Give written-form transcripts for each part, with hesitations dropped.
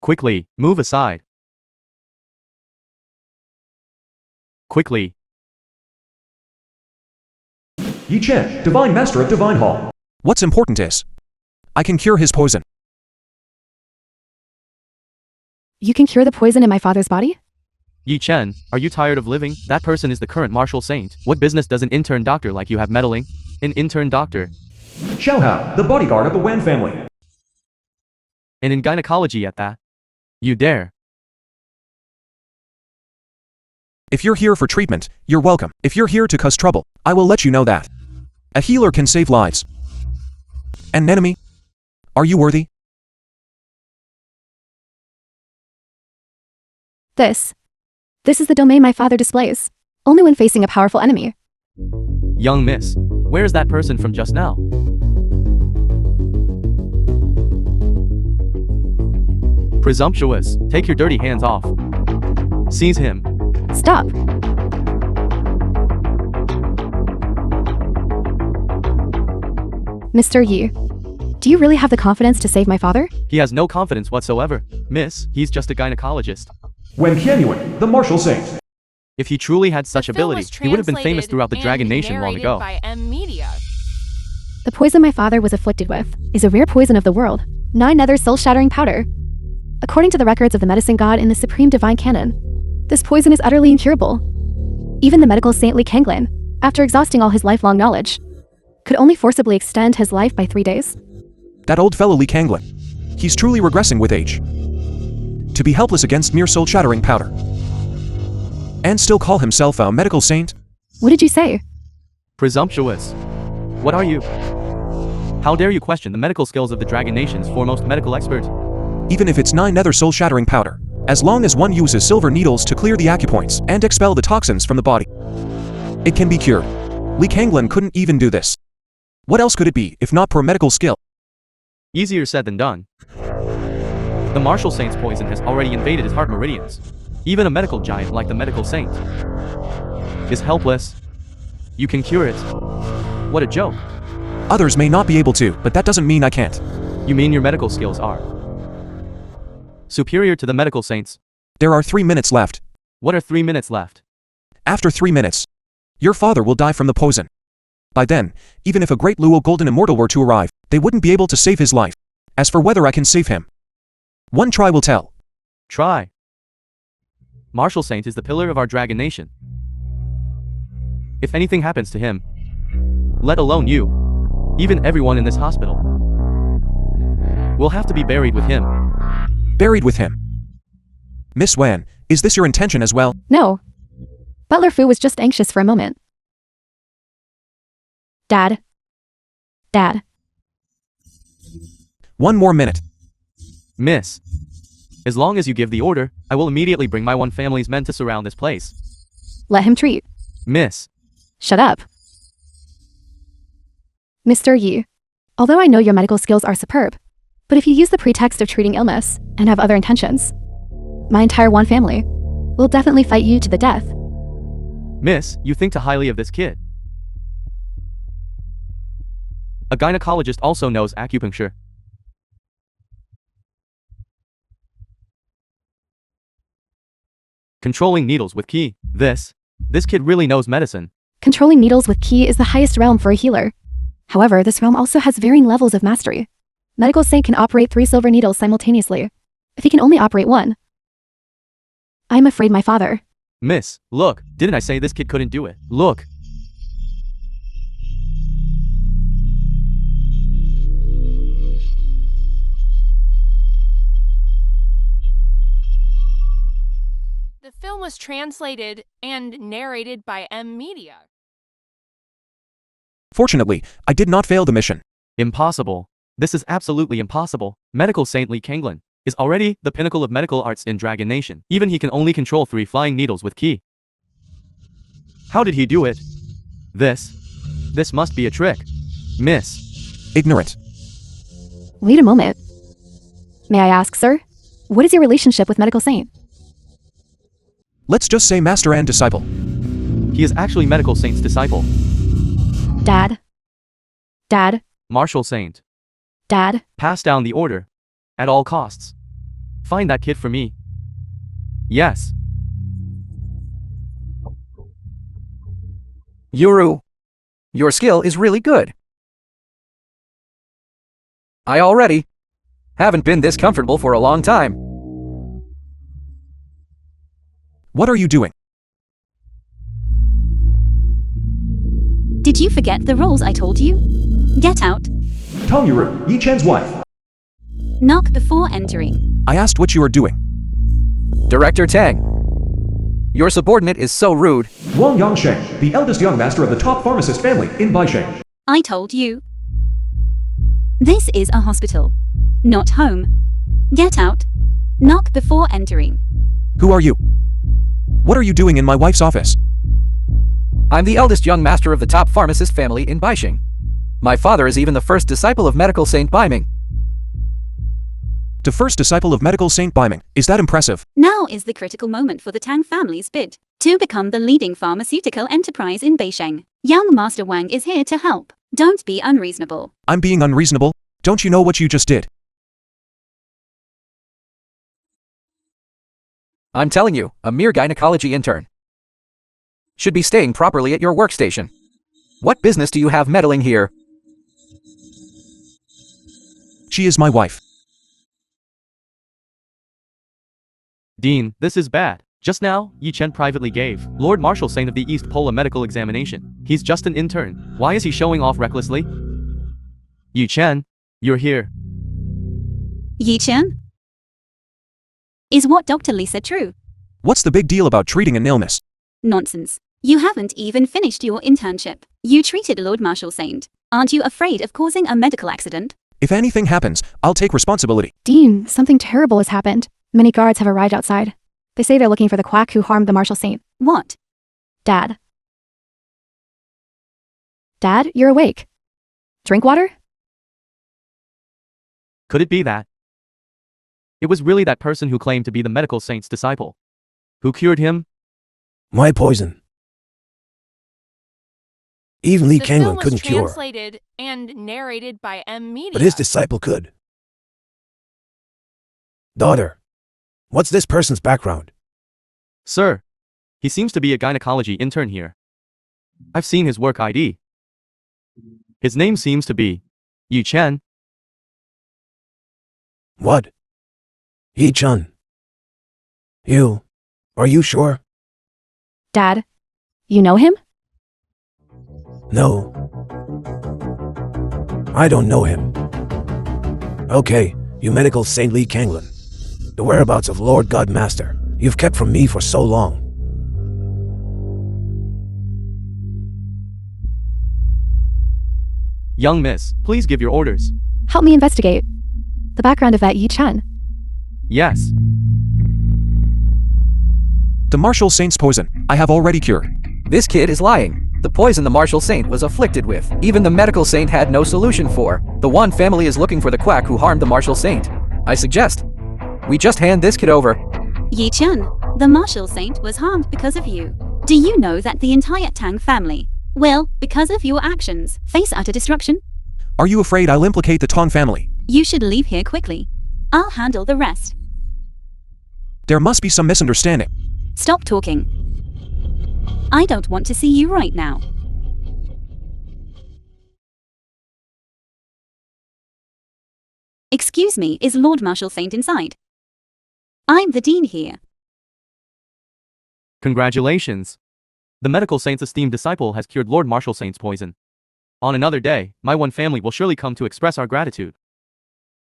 Quickly, move aside. Quickly. Yi Chen, Divine Master of Divine Hall. What's important is, I can cure his poison. You can cure the poison in my father's body? Yi Chen, are you tired of living? That person is the current martial saint. What business does an intern doctor like you have meddling? An intern doctor. Xiao Hao, the bodyguard of the Wang family. And in gynecology at that. You dare. If you're here for treatment, you're welcome. If you're here to cause trouble, I will let you know that. A healer can save lives. An enemy? Are you worthy? This is the domain my father displays, only when facing a powerful enemy. Young miss, where is that person from just now? Presumptuous, take your dirty hands off. Seize him. Stop. Mr. Yi, do you really have the confidence to save my father? He has no confidence whatsoever. Miss, he's just a gynecologist. Wen Qianyuan, the martial saint. If he truly had such ability, he would have been famous throughout the Dragon Nation long ago. The poison my father was afflicted with is a rare poison of the world, 9 nether soul-shattering powder. According to the records of the medicine god in the Supreme Divine Canon, this poison is utterly incurable. Even the medical saint Li Kanglin, after exhausting all his lifelong knowledge, could only forcibly extend his life by 3 days. That old fellow Li Kanglin. He's truly regressing with age. To be helpless against mere soul-shattering powder. And still call himself a medical saint? What did you say? Presumptuous. What are you? How dare you question the medical skills of the Dragon Nation's foremost medical expert? Even if it's 9 nether soul-shattering powder, as long as one uses silver needles to clear the acupoints and expel the toxins from the body, it can be cured. Li Kanglin couldn't even do this. What else could it be, if not pure medical skill? Easier said than done. The martial saint's poison has already invaded his heart meridians. Even a medical giant like the medical saint is helpless. You can cure it. What a joke. Others may not be able to, but that doesn't mean I can't. You mean your medical skills are superior to the medical saints? There are 3 minutes left. What are 3 minutes left? After 3 minutes, your father will die from the poison. By then, even if a great Luo Golden Immortal were to arrive, they wouldn't be able to save his life. As for whether I can save him, one try will tell. Try. Martial Saint is the pillar of our Dragon Nation. If anything happens to him, let alone you, even everyone in this hospital, will have to be buried with him. Buried with him? Miss Wan, is this your intention as well? No. Butler Fu was just anxious for a moment. Dad. Dad. 1 more minute. Miss, as long as you give the order, I will immediately bring my one family's men to surround this place. Let him treat. Miss. Shut up. Mr. Yi, although I know your medical skills are superb, but if you use the pretext of treating illness and have other intentions, my entire one family will definitely fight you to the death. Miss, you think too highly of this kid. A gynecologist also knows acupuncture. Controlling needles with qi. This kid really knows medicine. Controlling needles with qi is the highest realm for a healer. However, this realm also has varying levels of mastery. Medical Saint can operate 3 silver needles simultaneously. If he can only operate 1, I'm afraid my father. Miss, look, didn't I say this kid couldn't do it? Look. The film was translated and narrated by M Media. Fortunately, I did not fail the mission. Impossible. This is absolutely impossible. Medical Saint Li Kanglin is already the pinnacle of medical arts in Dragon Nation. Even he can only control 3 flying needles with qi. How did he do it? This must be a trick. Miss. Ignorant. Wait a moment. May I ask, sir? What is your relationship with Medical Saint? Let's just say master and disciple. He is actually Medical Saint's disciple. Dad. Dad. Martial Saint. Dad. Pass down the order. At all costs. Find that kid for me. Yes. Yuru, your skill is really good. I already haven't been this comfortable for a long time. What are you doing? Did you forget the rules I told you? Get out. Tong Yuru, Yi Chen's wife. Knock before entering. I asked what you are doing. Director Tang, your subordinate is so rude. Wang Yangsheng, the eldest young master of the top pharmacist family in Baisheng. I told you. This is a hospital, not home. Get out. Knock before entering. Who are you? What are you doing in my wife's office? I'm the eldest young master of the top pharmacist family in Baisheng. My father is even the first disciple of medical Saint Baiming. The first disciple of medical Saint Baiming. Is that impressive? Now is the critical moment for the Tang family's bid to become the leading pharmaceutical enterprise in Beijing. Young Master Wang is here to help. Don't be unreasonable. I'm being unreasonable? Don't you know what you just did? I'm telling you, a mere gynecology intern should be staying properly at your workstation. What business do you have meddling here? She is my wife. Dean, this is bad. Just now, Yi Chen privately gave Lord Marshal Saint of the East Pole a medical examination. He's just an intern. Why is he showing off recklessly? Yi Chen, you're here. Yi Chen? Is what Dr. Li said true? What's the big deal about treating an illness? Nonsense. You haven't even finished your internship. You treated Lord Marshal Saint. Aren't you afraid of causing a medical accident? If anything happens, I'll take responsibility. Dean, something terrible has happened. Many guards have arrived outside. They say they're looking for the quack who harmed the Marshal Saint. What? Dad. Dad, you're awake. Drink water? Could it be that? It was really that person who claimed to be the medical saint's disciple. Who cured him? My poison. Even Li The film Kanglen was couldn't cure, translated and narrated by M Media. but his disciple could. Daughter, what's this person's background? Sir, he seems to be a gynecology intern here. I've seen his work ID. His name seems to be Yi Chen. What? Yi Chun. You. Are you sure? Dad, you know him? No. I don't know him. Okay, you medical Saint Li Kanglen. The whereabouts of Lord God Master you've kept from me for so long. Young miss, please give your orders. Help me investigate. The background of that Yi Chen. Yes. The Marshal Saint's poison, I have already cured. This kid is lying. The poison the Marshal Saint was afflicted with, even the medical saint had no solution for. The Wan family is looking for the quack who harmed the Marshal Saint. I suggest we just hand this kid over. Yi Chen, the Marshal Saint was harmed because of you. Do you know that the entire Tang family will, because of your actions, face utter destruction? Are you afraid I'll implicate the Tong family? You should leave here quickly. I'll handle the rest. There must be some misunderstanding. Stop talking. I don't want to see you right now. Excuse me, is Lord Marshal Saint inside? I'm the dean here. Congratulations. The medical saint's esteemed disciple has cured Lord Marshal Saint's poison. On another day, my one family will surely come to express our gratitude.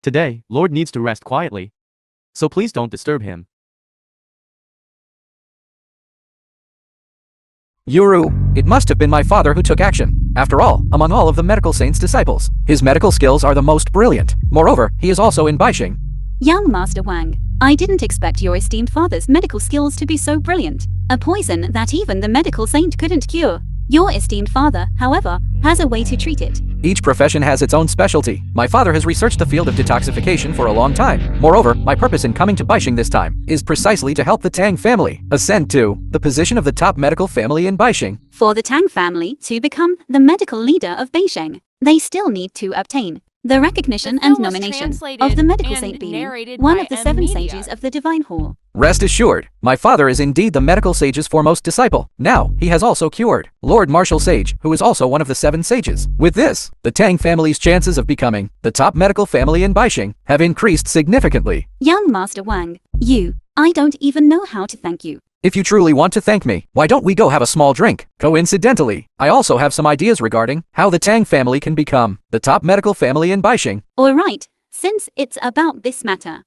Today, Lord needs to rest quietly. So please don't disturb him. Yuru, it must have been my father who took action. After all, among all of the medical saint's disciples, his medical skills are the most brilliant. Moreover, he is also in Baisheng. Young Master Wang, I didn't expect your esteemed father's medical skills to be so brilliant. A poison that even the medical saint couldn't cure. Your esteemed father, however, has a way to treat it. Each profession has its own specialty. My father has researched the field of detoxification for a long time. Moreover, my purpose in coming to Baisheng this time is precisely to help the Tang family ascend to the position of the top medical family in Baisheng. For the Tang family to become the medical leader of Beijing, they still need to obtain The recognition The and film was nomination translated of the medical and saint being narrated one by of the M. seven Media. sages of the divine hall. Rest assured, my father is indeed the medical sage's foremost disciple. Now, he has also cured Lord Marshal Sage, who is also one of the 7 sages. With this, the Tang family's chances of becoming the top medical family in Baixing have increased significantly. Young Master Wang, I don't even know how to thank you. If you truly want to thank me, why don't we go have a small drink? Coincidentally, I also have some ideas regarding how the Tang family can become the top medical family in Baixing. Alright, since it's about this matter.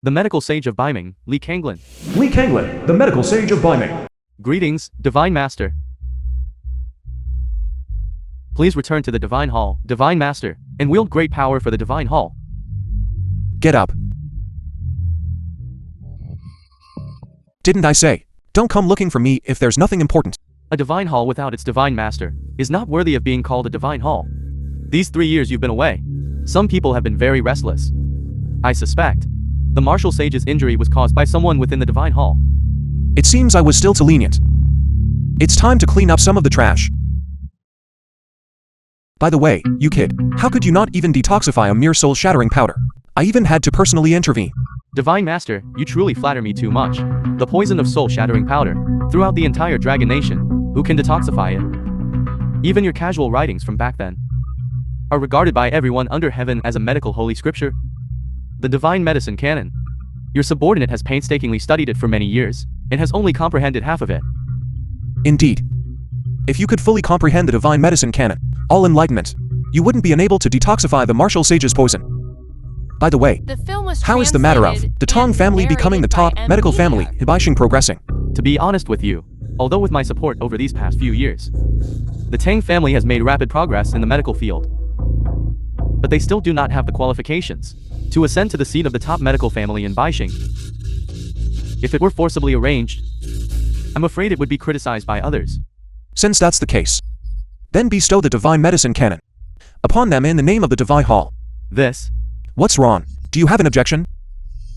The medical sage of Baiming, Li Kanglin. Li Kanglin, the medical sage of Baiming. Greetings, Divine Master. Please return to the Divine Hall, Divine Master, and wield great power for the Divine Hall. Get up. Didn't I say? Don't come looking for me if there's nothing important. A Divine Hall without its Divine Master is not worthy of being called a Divine Hall. These 3 years you've been away, some people have been very restless. I suspect the Marshal Sage's injury was caused by someone within the Divine Hall. It seems I was still too lenient. It's time to clean up some of the trash. By the way, you kid, how could you not even detoxify a mere soul-shattering powder? I even had to personally intervene. Divine Master, you truly flatter me too much. The poison of soul-shattering powder, throughout the entire Dragon Nation, who can detoxify it? Even your casual writings from back then are regarded by everyone under heaven as a medical holy scripture. The Divine Medicine Canon. Your subordinate has painstakingly studied it for many years, and has only comprehended half of it. Indeed. If you could fully comprehend the Divine Medicine Canon, all enlightenment, you wouldn't be unable to detoxify the Marshal Sage's poison. By the way, The film was how is the matter of the Tong and family becoming the top narrated by M. medical Media. family in Baixing progressing? To be honest with you, although with my support over these past few years, the Tang family has made rapid progress in the medical field. But they still do not have the qualifications to ascend to the seat of the top medical family in Baixing. If it were forcibly arranged, I'm afraid it would be criticized by others. Since that's the case, then bestow the Divine Medicine Canon upon them in the name of the Divine Hall. This, What's wrong? Do you have an objection?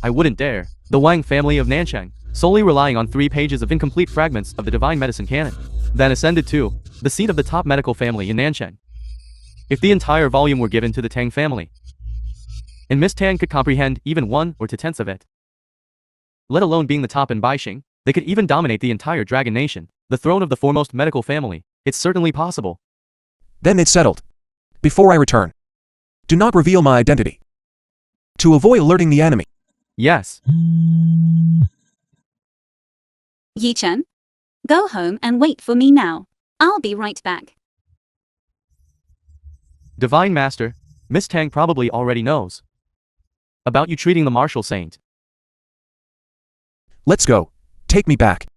I wouldn't dare. The Wang family of Nanchang, solely relying on 3 pages of incomplete fragments of the Divine Medicine Canon, then ascended to the seat of the top medical family in Nanchang. If the entire volume were given to the Tang family, and Miss Tang could comprehend even 1 or 2/10 of it, let alone being the top in Baixing, they could even dominate the entire Dragon Nation, the throne of the foremost medical family. It's certainly possible. Then it's settled. Before I return, do not reveal my identity, to avoid alerting the enemy. Yes. Yi Chen, go home and wait for me now. I'll be right back. Divine Master, Miss Tang probably already knows about you treating the Marshal Saint. Let's go. Take me back.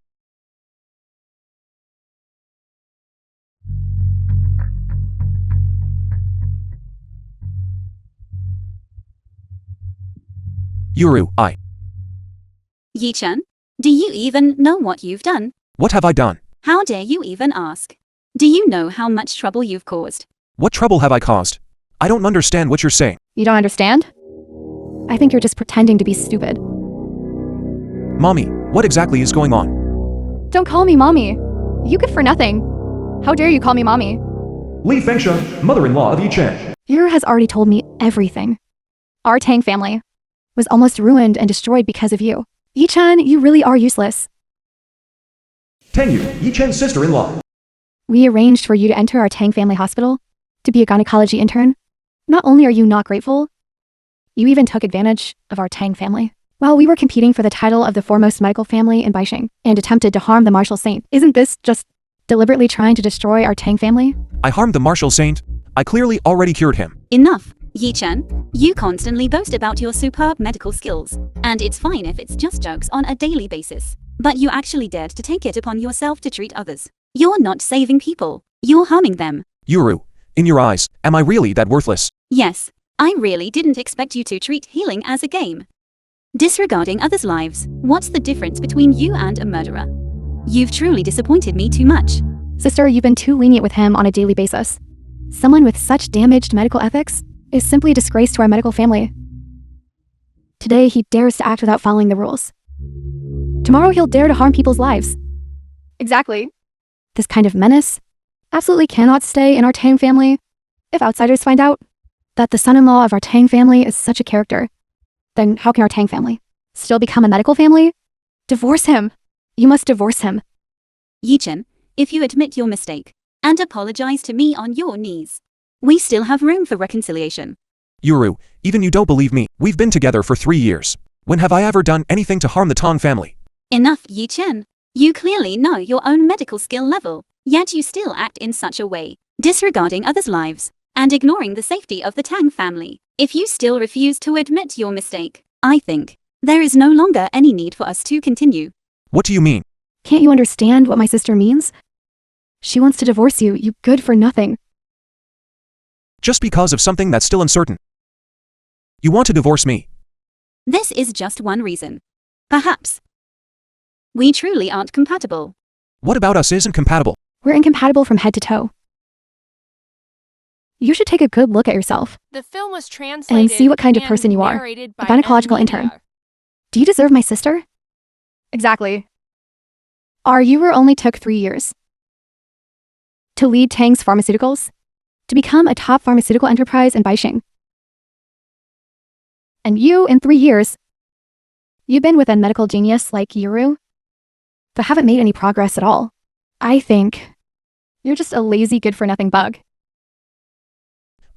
Yuru, Yi Chen, do you even know what you've done? What have I done? How dare you even ask? Do you know how much trouble you've caused? What trouble have I caused? I don't understand what you're saying. You don't understand? I think you're just pretending to be stupid. Mommy, what exactly is going on? Don't call me mommy. You good for nothing. How dare you call me mommy? Li Fengsha, mother-in-law of Yi Chen. Yura has already told me everything. Our Tang family was almost ruined and destroyed because of you. Yi-chan, you really are useless. Tang Yu, Yi Chen's sister-in-law. We arranged for you to enter our Tang family hospital to be a gynecology intern. Not only are you not grateful, you even took advantage of our Tang family. While we were competing for the title of the foremost medical family in Baixing and attempted to harm the Marshal Saint, isn't this just deliberately trying to destroy our Tang family? I harmed the Marshal Saint. I clearly already cured him. Enough, Yi Chen. You constantly boast about your superb medical skills, and it's fine if it's just jokes on a daily basis. But you actually dared to take it upon yourself to treat others You're not saving people. You're harming them. Yuru, in your eyes, am I really that worthless? Yes, I really didn't expect you to treat healing as a game. Disregarding others' lives, what's the difference between you and a murderer? You've truly disappointed me too much. Sister, you've been too lenient with him on a daily basis. Someone with such damaged medical ethics is simply a disgrace to our medical family. Today, he dares to act without following the rules. Tomorrow, he'll dare to harm people's lives. Exactly. This kind of menace absolutely cannot stay in our Tang family. If outsiders find out that the son-in-law of our Tang family is such a character, then how can our Tang family still become a medical family? Divorce him. You must divorce him. Yichen, if you admit your mistake and apologize to me on your knees, we still have room for reconciliation. Yuru, even you don't believe me. We've been together for 3 years. When have I ever done anything to harm the Tang family? Enough, Yichen. You clearly know your own medical skill level, yet you still act in such a way, disregarding others' lives and ignoring the safety of the Tang family. If you still refuse to admit your mistake, I think there is no longer any need for us to continue. What do you mean? Can't you understand what my sister means? She wants to divorce you, you good for nothing. Just because of something that's still uncertain. You want to divorce me? This is just one reason. Perhaps we truly aren't compatible. What about us isn't compatible? We're incompatible from head to toe. You should take a good look at yourself The film was translated and see what kind of and person you are. narrated by A gynecological intern. Billionaire. Do you deserve my sister? Exactly. Our Yuru only took 3 years to lead Tang's Pharmaceuticals, to become a top pharmaceutical enterprise in Baixing. And you, in 3 years, you've been with a medical genius like Yuru, but haven't made any progress at all. I think you're just a lazy good-for-nothing bug.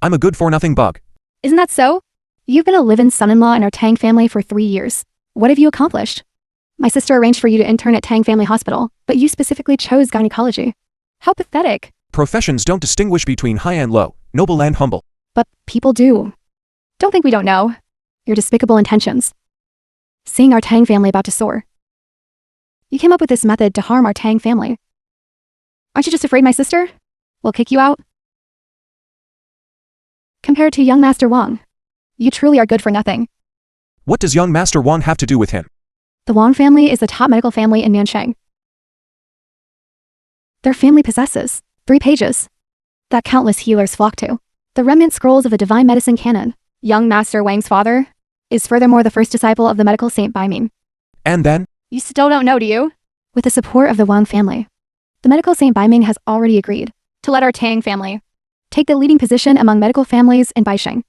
I'm a good-for-nothing bug. Isn't that so? You've been a live-in son-in-law in our Tang family for 3 years. What have you accomplished? My sister arranged for you to intern at Tang Family Hospital, but you specifically chose gynecology. How pathetic. Professions don't distinguish between high and low, noble and humble. But people do. Don't think we don't know your despicable intentions. Seeing our Tang family about to soar. You came up with this method to harm our Tang family. Aren't you just afraid my sister will kick you out? Compared to young Master Wang, you truly are good for nothing. What does young Master Wang have to do with him? The Wang family is the top medical family in Nanchang. Their family possesses 3 pages that countless healers flock to. The remnant scrolls of the divine medicine canon. Young Master Wang's father is furthermore the first disciple of the medical saint Baiming. And then? You still don't know, do you? With the support of the Wang family, the medical saint Baiming has already agreed to let our Tang family take the leading position among medical families in Baixing.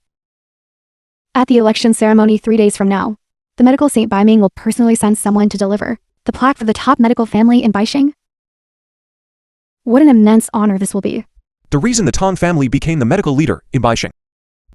At the election ceremony 3 days from now, the medical saint Baiming will personally send someone to deliver the plaque for the top medical family in Baixing. What an immense honor this will be. The reason the Tang family became the medical leader in Baixing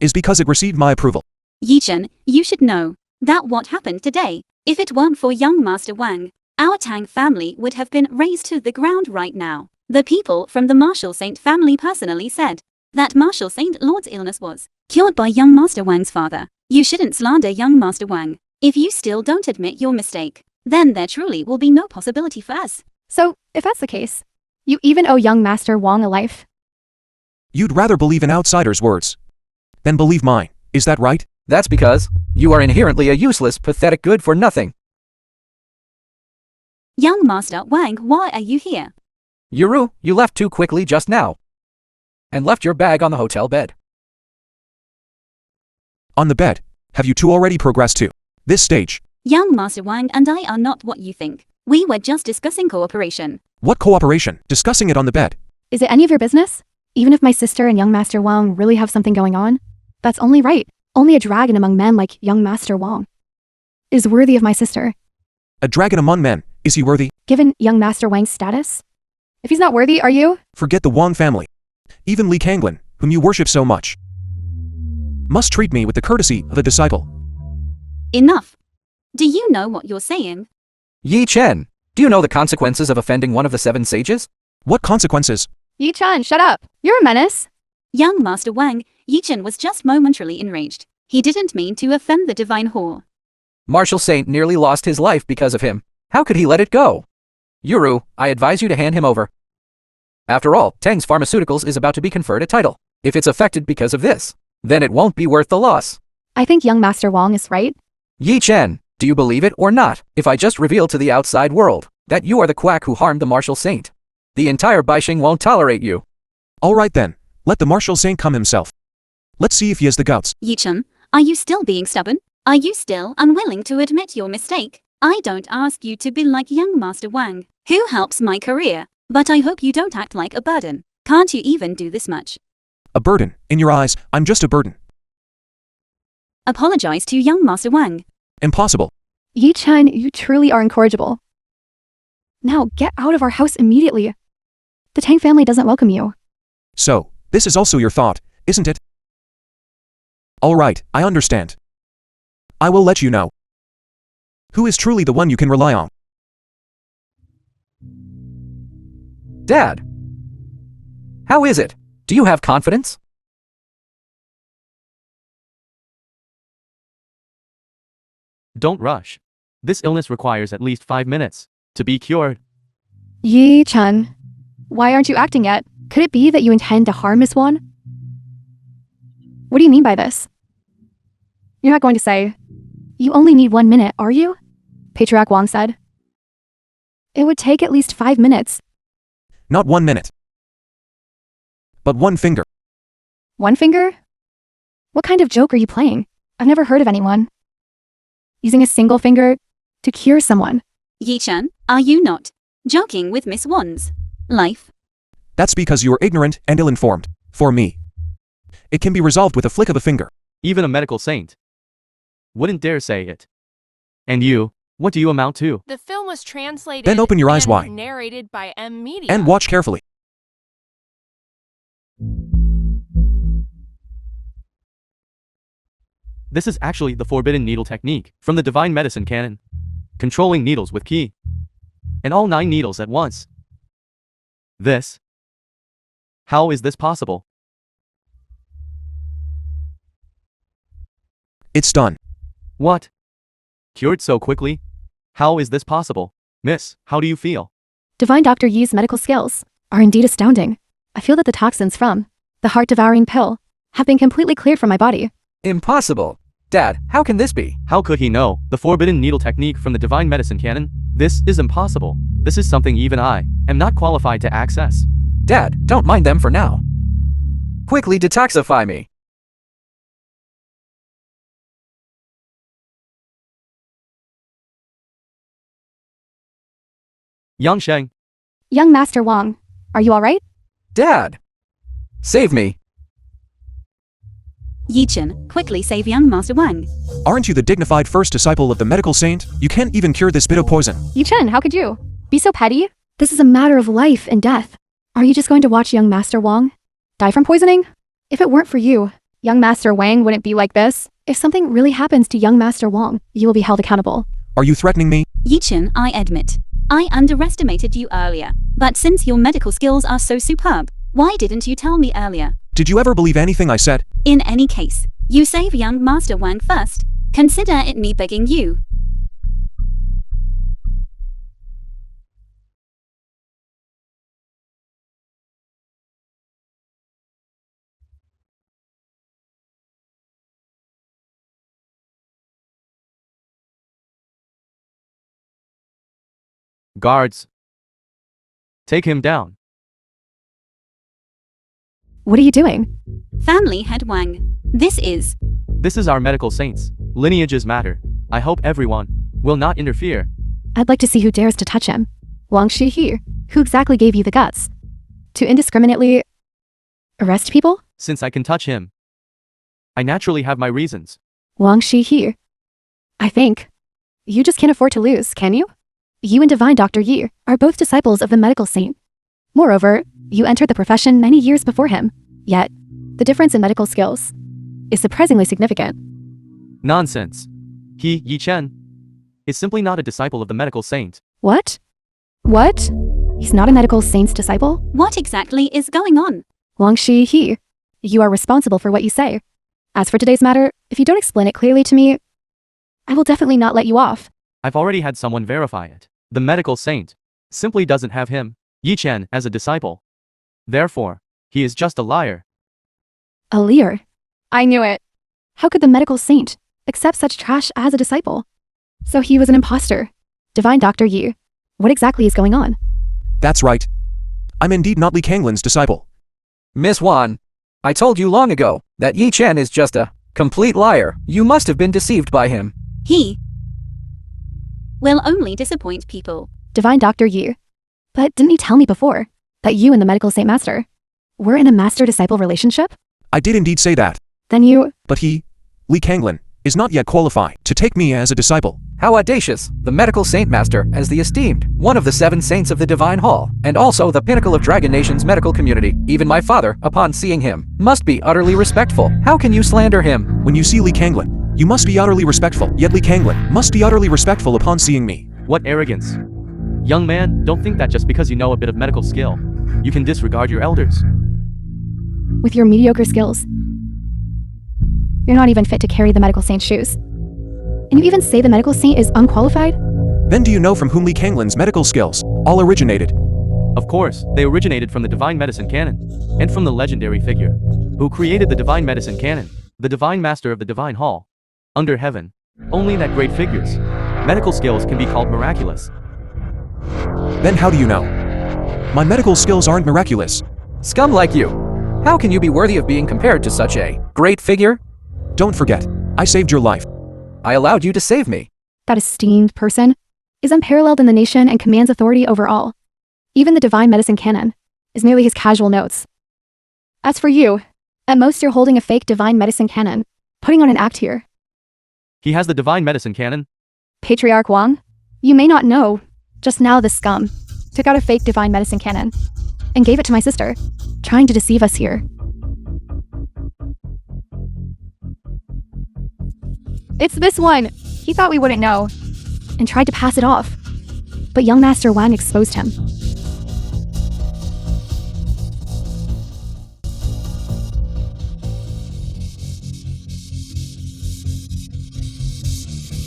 is because it received my approval. Yichen, you should know that what happened today, if it weren't for young Master Wang, our Tang family would have been razed to the ground right now. The people from the Marshal Saint family personally said that Marshal Saint Lord's illness was cured by young Master Wang's father. You shouldn't slander young Master Wang. If you still don't admit your mistake, then there truly will be no possibility for us. So, if that's the case, you even owe young Master Wang a life. You'd rather believe an outsider's words than believe mine, is that right? That's because you are inherently a useless, pathetic good-for-nothing. Young Master Wang, why are you here? Yuru, you left too quickly just now. And left your bag on the hotel bed. On the bed. Have you two already progressed to this stage? Young Master Wang and I are not what you think. We were just discussing cooperation. What cooperation? Discussing it on the bed. Is it any of your business? Even if my sister and young Master Wang really have something going on, that's only right. Only a dragon among men like young Master Wang is worthy of my sister. A dragon among men, is he worthy? Given young Master Wang's status? If he's not worthy, are you? Forget the Wang family. Even Li Kanglin, whom you worship so much, must treat me with the courtesy of a disciple. Enough. Do you know what you're saying? Yi Chen, do you know the consequences of offending one of the 7 sages? What consequences? Yi-chan, shut up. You're a menace. Young Master Wang, Yichen was just momentarily enraged. He didn't mean to offend the divine whore. Marshal Saint nearly lost his life because of him. How could he let it go? Yuru, I advise you to hand him over. After all, Tang's Pharmaceuticals is about to be conferred a title. If it's affected because of this, then it won't be worth the loss. I think young Master Wang is right. Yi Chen, do you believe it or not, if I just reveal to the outside world that you are the quack who harmed the martial saint? The entire Baixing won't tolerate you. All right then, let the martial saint come himself. Let's see if he has the guts. Yichen, are you still being stubborn? Are you still unwilling to admit your mistake? I don't ask you to be like young Master Wang, who helps my career, but I hope you don't act like a burden. Can't you even do this much? A burden. In your eyes, I'm just a burden. Apologize to young Master Wang. Impossible. Yi Chen, you truly are incorrigible. Now get out of our house immediately. The Tang family doesn't welcome you. So, this is also your thought, isn't it? All right, I understand. I will let you know. Who is truly the one you can rely on? Dad. How is it? Do you have confidence? Don't rush. This illness requires at least 5 minutes to be cured. Yi Chen, why aren't you acting yet? Could it be that you intend to harm Miss Wan? What do you mean by this? You're not going to say, you only need 1 minute, are you? Patriarch Wang said. It would take at least 5 minutes. Not 1 minute. But 1 finger. 1 finger? What kind of joke are you playing? I've never heard of anyone using a single finger to cure someone. Yichen, are you not joking with Miss Wan's life? That's because you are ignorant and ill-informed. For me, it can be resolved with a flick of a finger. Even a medical saint wouldn't dare say it. And you, what do you amount to? The film was translated Then open your eyes and wide. narrated by M Media. And watch carefully. This is actually the forbidden needle technique from the divine medicine canon. Controlling needles with key. And all 9 needles at once. This. How is this possible? It's done. What? Cured so quickly? How is this possible? Miss, how do you feel? Divine Dr. Yi's medical skills are indeed astounding. I feel that the toxins from the heart-devouring pill have been completely cleared from my body. Impossible. Dad, how can this be? How could he know the forbidden needle technique from the divine medicine canon? This is impossible. This is something even I am not qualified to access. Dad, don't mind them for now. Quickly detoxify me. Yang Sheng, Young Master Wang, are you alright? Dad! Save me. Yichen, quickly save young Master Wang. Aren't you the dignified first disciple of the medical saint? You can't even cure this bit of poison. Yi Chen, how could you be so petty? This is a matter of life and death. Are you just going to watch young Master Wang die from poisoning? If it weren't for you, young Master Wang wouldn't be like this. If something really happens to young Master Wang, you will be held accountable. Are you threatening me? Yichen, I admit, I underestimated you earlier. But since your medical skills are so superb, why didn't you tell me earlier? Did you ever believe anything I said? In any case, you save young Master Wang first. Consider it me begging you. guards. Take him down. What are you doing? Family head Wang. This is Our medical saints. Lineages matter. I hope everyone will not interfere. I'd like to see who dares to touch him. Wang Shihe, who exactly gave you the guts to indiscriminately arrest people? Since I can touch him, I naturally have my reasons. Wang Shihe, I think you just can't afford to lose, can you? You and Divine Dr. Yi are both disciples of the medical saint. Moreover, you entered the profession many years before him. Yet, the difference in medical skills is surprisingly significant. Nonsense. He, Yi Chen, is simply not a disciple of the medical saint. What? What? He's not a medical saint's disciple? what exactly is going on? Wang Shihe, you are responsible for what you say. As for today's matter, if you don't explain it clearly to me, I will definitely not let you off. I've already had someone verify it. The medical saint simply doesn't have him, Yi Chen, as a disciple. Therefore, he is just a liar. A liar. I knew it. How could the medical saint accept such trash as a disciple? So he was an imposter. Divine Dr. Yi. What exactly is going on? That's right. I'm indeed not Li Kanglin's disciple. Miss Hoàn, I told you long ago that Yi Chen is just a complete liar. You must have been deceived by him. He will only disappoint people. Divine Dr. Yi. But didn't you tell me before that you and the medical saint master were in a master-disciple relationship? I did indeed say that. Then you... But he, Li Kanglin, is not yet qualified to take me as a disciple. How audacious! The medical saint master, as the esteemed, one of the 7 saints of the Divine Hall, and also the pinnacle of Dragon Nation's medical community. Even my father, upon seeing him, must be utterly respectful. How can you slander him? When you see Li Kanglin, you must be utterly respectful. Yet Li Kanglin must be utterly respectful upon seeing me. What arrogance. Young man, don't think that just because you know a bit of medical skill, you can disregard your elders. With your mediocre skills, you're not even fit to carry the medical saint's shoes. And you even say the medical saint is unqualified? Then do you know from whom Li Kanglin's medical skills all originated? Of course, they originated from the Divine Medicine Canon, and from the legendary figure who created the Divine Medicine Canon, the Divine Master of the Divine Hall. Under heaven, only that great figure's medical skills can be called miraculous. Then how do you know? My medical skills aren't miraculous. Scum like you. How can you be worthy of being compared to such a great figure? Don't forget, I saved your life. I allowed you to save me. That esteemed person is unparalleled in the nation and commands authority over all. Even the Divine Medicine Canon is merely his casual notes. As for you, at most you're holding a fake Divine Medicine Canon, putting on an act here. He has the Divine Medicine Canon. Patriarch Wang, you may not know, just now this scum took out a fake Divine Medicine Canon and gave it to my sister, trying to deceive us here. It's this one. He thought we wouldn't know and tried to pass it off. But young Master Wang exposed him.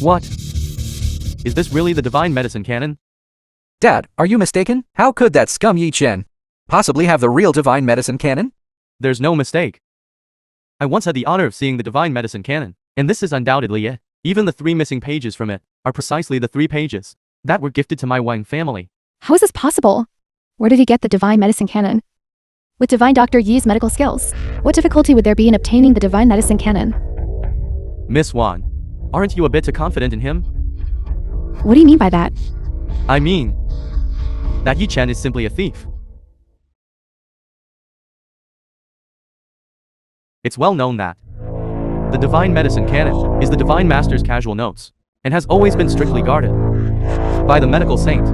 What? Is this really the Divine Medicine Canon? Dad, are you mistaken? How could that scum Yi Chen possibly have the real Divine Medicine Canon? There's no mistake. I once had the honor of seeing the Divine Medicine Canon, and this is undoubtedly it. Even the 3 missing pages from it are precisely the 3 pages that were gifted to my Wang family. How is this possible? Where did he get the Divine Medicine Canon? With Divine Dr. Yi's medical skills, what difficulty would there be in obtaining the Divine Medicine Canon? Miss Hoàn, aren't you a bit too confident in him? What do you mean by that? I mean, that Yi Chen is simply a thief. It's well known that the Divine Medicine Canon is the Divine Master's casual notes, and has always been strictly guarded by the medical saint.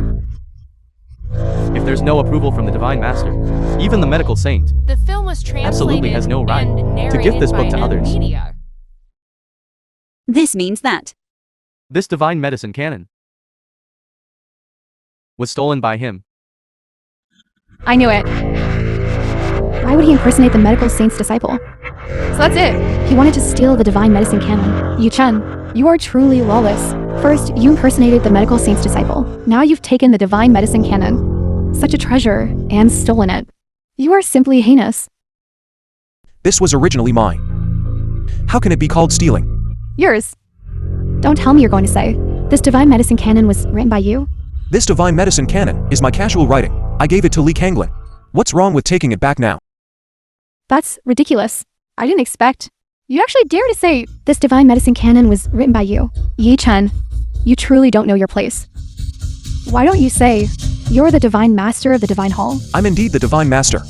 If there's no approval from the Divine Master, even the medical saint The film was translated absolutely has no right and to give this narrated book by to others. media. This means that This Divine Medicine Canon was stolen by him. I knew it. Why would he impersonate the medical saint's disciple? So that's it. He wanted to steal the Divine Medicine Canon. Yi Chen, you are truly lawless. First, you impersonated the medical saint's disciple. Now you've taken the Divine Medicine Canon, such a treasure, and stolen it. You are simply heinous. This was originally mine. How can it be called stealing? Yours. Don't tell me you're going to say, this Divine Medicine Canon was written by you? This Divine Medicine Canon is my casual writing. I gave it to Li Kanglin. What's wrong with taking it back now? That's ridiculous. I didn't expect. You actually dare to say this Divine Medicine Canon was written by you. Yi Chen, you truly don't know your place. Why don't you say, you're the Divine Master of the Divine Hall? I'm indeed the Divine Master.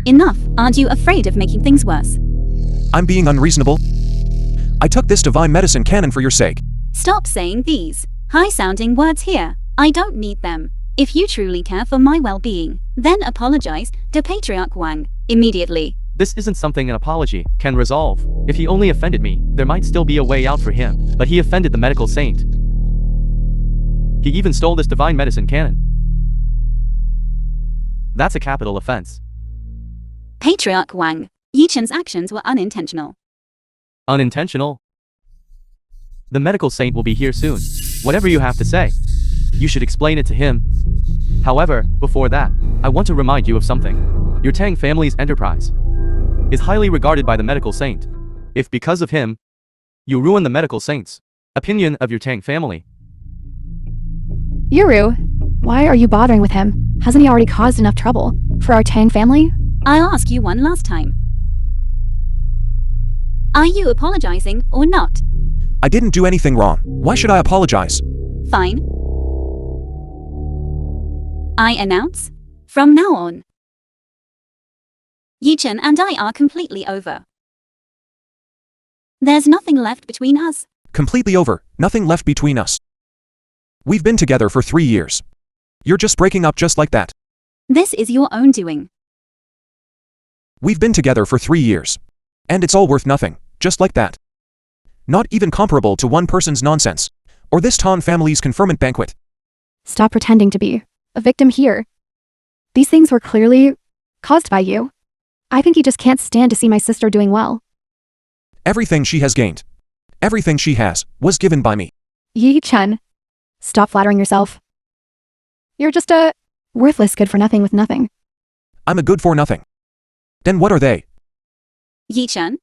enough. Aren't you afraid of making things worse? I'm being unreasonable. I took this Divine Medicine Canon for your sake. Stop saying these high-sounding words here. I don't need them. If you truly care for my well-being, then apologize to Patriarch Wang immediately. This isn't something an apology can resolve. If he only offended me, there might still be a way out for him, but he offended the medical saint. He even stole this Divine Medicine Canon. That's a capital offense. Patriarch Wang, Yichen's actions were unintentional. Unintentional? The medical saint will be here soon. Whatever you have to say, you should explain it to him. However, before that, I want to remind you of something. Your Tang family's enterprise is highly regarded by the medical saint. If because of him, you ruin the medical saint's opinion of your Tang family. Yuru, why are you bothering with him? Hasn't he already caused enough trouble for our Tang family? I'll ask you one last time. Are you apologizing or not? I didn't do anything wrong. Why should I apologize? Fine. I announce, from now on, Yichen and I are completely over. There's nothing left between us. Completely over, nothing left between us. We've been together for 3 years. You're just breaking up just like that. This is your own doing. We've been together for 3 years. And it's all worth nothing, just like that. Not even comparable to one person's nonsense. Or this Tan family's conferment banquet. Stop pretending to be a victim here. These things were clearly caused by you. I think you just can't stand to see my sister doing well. Everything she has gained. Everything she has, was given by me. Yi Chen, stop flattering yourself. You're just a worthless good for nothing with nothing. I'm a good for nothing. Then what are they? Yichen,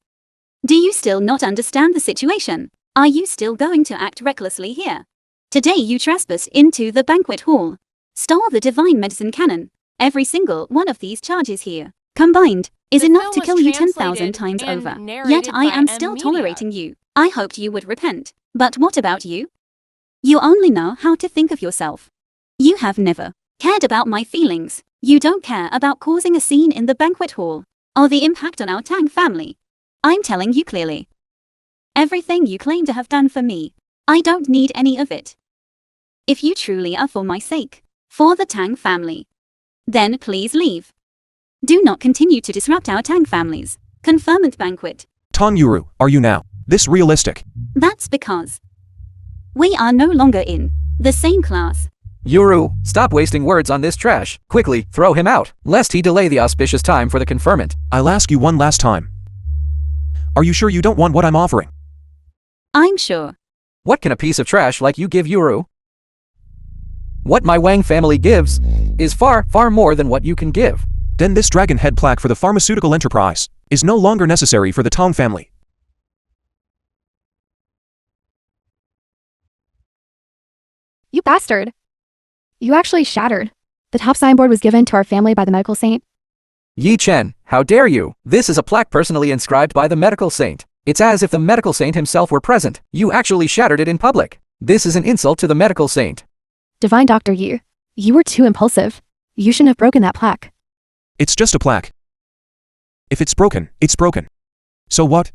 do you still not understand the situation? Are you still going to act recklessly here? Today you trespass into the banquet hall, stole the divine medicine cannon. Every single one of these charges here, combined, is The enough film to was kill you 10,000 translated times and over. narrated Yet I by am M still Media. tolerating you. I hoped you would repent. But what about you? You only know how to think of yourself. You have never cared about my feelings. You don't care about causing a scene in the banquet hall, or the impact on our Tang family. I'm telling you clearly. Everything you claim to have done for me, I don't need any of it. If you truly are for my sake, for the Tang family, then please leave. Do not continue to disrupt our Tang family's conferment banquet. Tan Yuru, are you now this realistic? That's because we are no longer in the same class. Yuru, stop wasting words on this trash. Quickly, throw him out, lest he delay the auspicious time for the conferment. I'll ask you one last time. Are you sure you don't want what I'm offering? I'm sure. What can a piece of trash like you give Yuru? What my Wang family gives is far, far more than what you can give. Then this dragon head plaque for the pharmaceutical enterprise is no longer necessary for the Tong family. You bastard. You actually shattered. The top signboard was given to our family by the medical saint. Yi Chen, how dare you? This is a plaque personally inscribed by the medical saint. It's as if the medical saint himself were present. You actually shattered it in public. This is an insult to the medical saint. Divine Dr. Yi, you were too impulsive. You shouldn't have broken that plaque. It's just a plaque. If it's broken, it's broken. So what?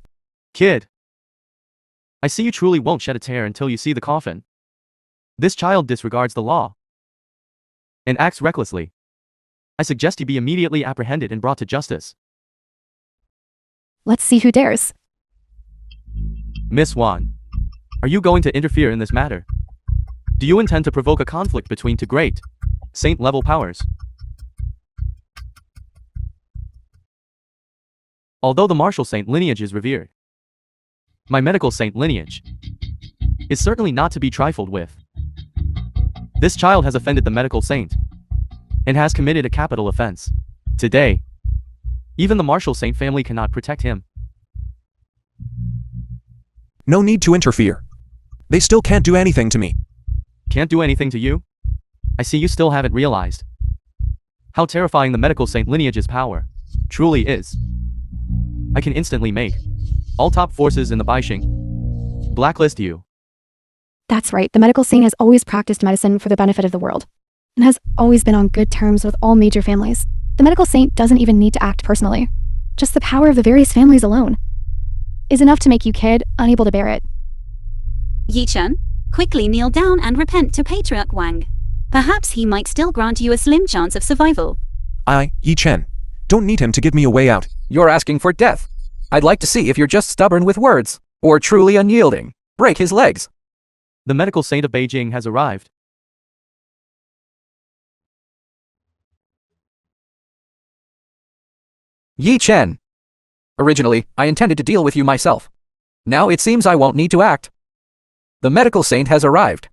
Kid, I see you truly won't shed a tear until you see the coffin. This child disregards the law and acts recklessly. I suggest he be immediately apprehended and brought to justice. Let's see who dares. Miss Hoàn, are you going to interfere in this matter? Do you intend to provoke a conflict between two great saint-level powers? Although the martial saint lineage is revered, my medical saint lineage is certainly not to be trifled with. This child has offended the medical saint and has committed a capital offense. Today, even the martial saint family cannot protect him. No need to interfere. They still can't do anything to me. Can't do anything to you? I see you still haven't realized how terrifying the medical saint lineage's power truly is. I can instantly make all top forces in the Baixing blacklist you. That's right, the medical saint has always practiced medicine for the benefit of the world, and has always been on good terms with all major families. The medical saint doesn't even need to act personally. Just the power of the various families alone is enough to make you, kid, unable to bear it. Yichen, quickly kneel down and repent to Patriarch Wang. Perhaps he might still grant you a slim chance of survival. I, Yi Chen, don't need him to give me a way out. You're asking for death. I'd like to see if you're just stubborn with words, or truly unyielding. Break his legs. The medical saint of Beijing has arrived. Yi Chen. Originally, I intended to deal with you myself. Now it seems I won't need to act. The medical saint has arrived.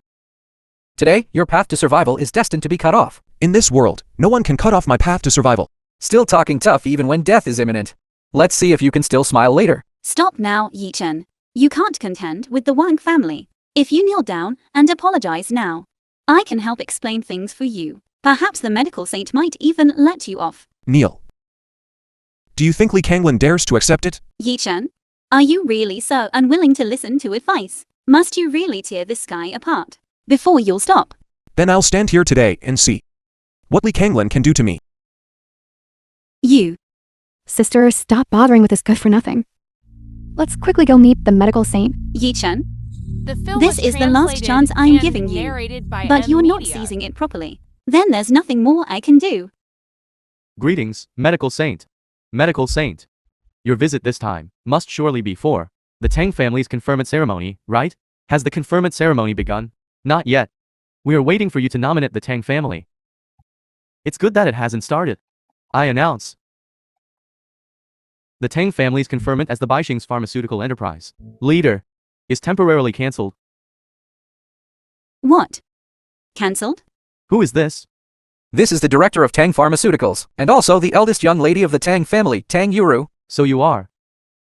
Today, your path to survival is destined to be cut off. In this world, no one can cut off my path to survival. Still talking tough even when death is imminent. Let's see if you can still smile later. Stop now, Yi Chen. You can't contend with the Wang family. If you kneel down and apologize now, I can help explain things for you. Perhaps the medical saint might even let you off. Kneel. Do you think Li Kanglin dares to accept it? Yi Chen, are you really so unwilling to listen to advice? Must you really tear this guy apart before you'll stop? Then I'll stand here today and see what Li Kanglin can do to me. You. Sister, stop bothering with this good for nothing. Let's quickly go meet the medical saint. Yi Chen, The film this was is the last translated chance I'm and giving you, narrated by but you're not media. seizing it properly. Then there's nothing more I can do. Greetings, medical saint. Medical saint. Your visit this time must surely be for the Tang family's conferment ceremony, right? Has the conferment ceremony begun? Not yet. We are waiting for you to nominate the Tang family. It's good that it hasn't started. I announce the Tang family's conferment as the Baixing's pharmaceutical enterprise leader is temporarily cancelled. What? Cancelled? Who is this? This is the director of Tang Pharmaceuticals, and also the eldest young lady of the Tang family, Tang Yuru. So you are.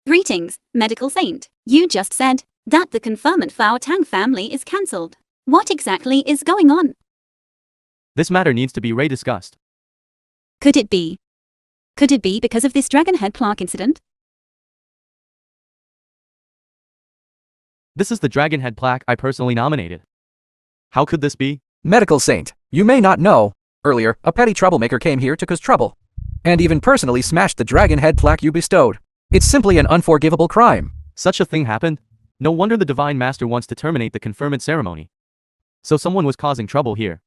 Greetings, medical saint. You just said that the conferment for our Tang family is cancelled. What exactly is going on? This matter needs to be rediscussed. Could it be? Could it be because of this dragon head plaque incident? This is the dragon head plaque I personally nominated. How could this be? Medical saint, you may not know. Earlier, a petty troublemaker came here to cause trouble, and even personally smashed the dragon head plaque you bestowed. It's simply an unforgivable crime. Such a thing happened? No wonder the Divine Master wants to terminate the conferment ceremony. So someone was causing trouble here.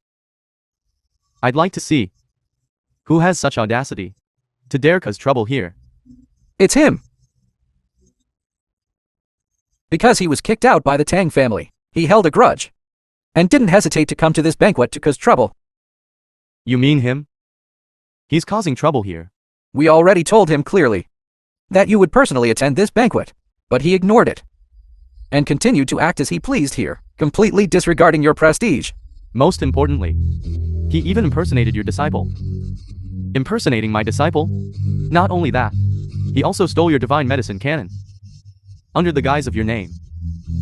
I'd like to see who has such audacity to dare cause trouble here. It's him. Because he was kicked out by the Tang family, he held a grudge, and didn't hesitate to come to this banquet to cause trouble. You mean him? He's causing trouble here. We already told him clearly that you would personally attend this banquet, but he ignored it and continued to act as he pleased here, completely disregarding your prestige. Most importantly, he even impersonated your disciple. Impersonating my disciple? Not only that, he also stole your divine medicine cannon under the guise of your name.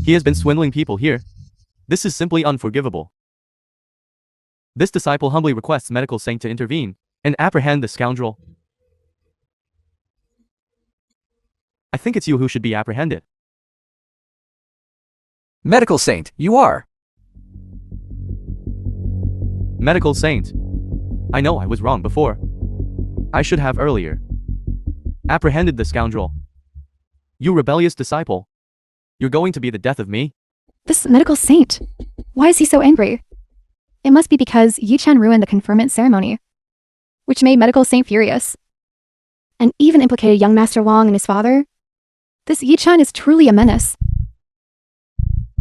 He has been swindling people here. This is simply unforgivable. This disciple humbly requests medical saint to intervene and apprehend the scoundrel. I think it's you who should be apprehended. Medical saint, you are. Medical saint. I know I was wrong before. I should have earlier apprehended the scoundrel. You rebellious disciple. You're going to be the death of me? This medical saint. Why is he so angry? It must be because Yi Chen ruined the conferment ceremony, which made medical saint furious, and even implicated young Master Wang and his father. This Yi Chen is truly a menace.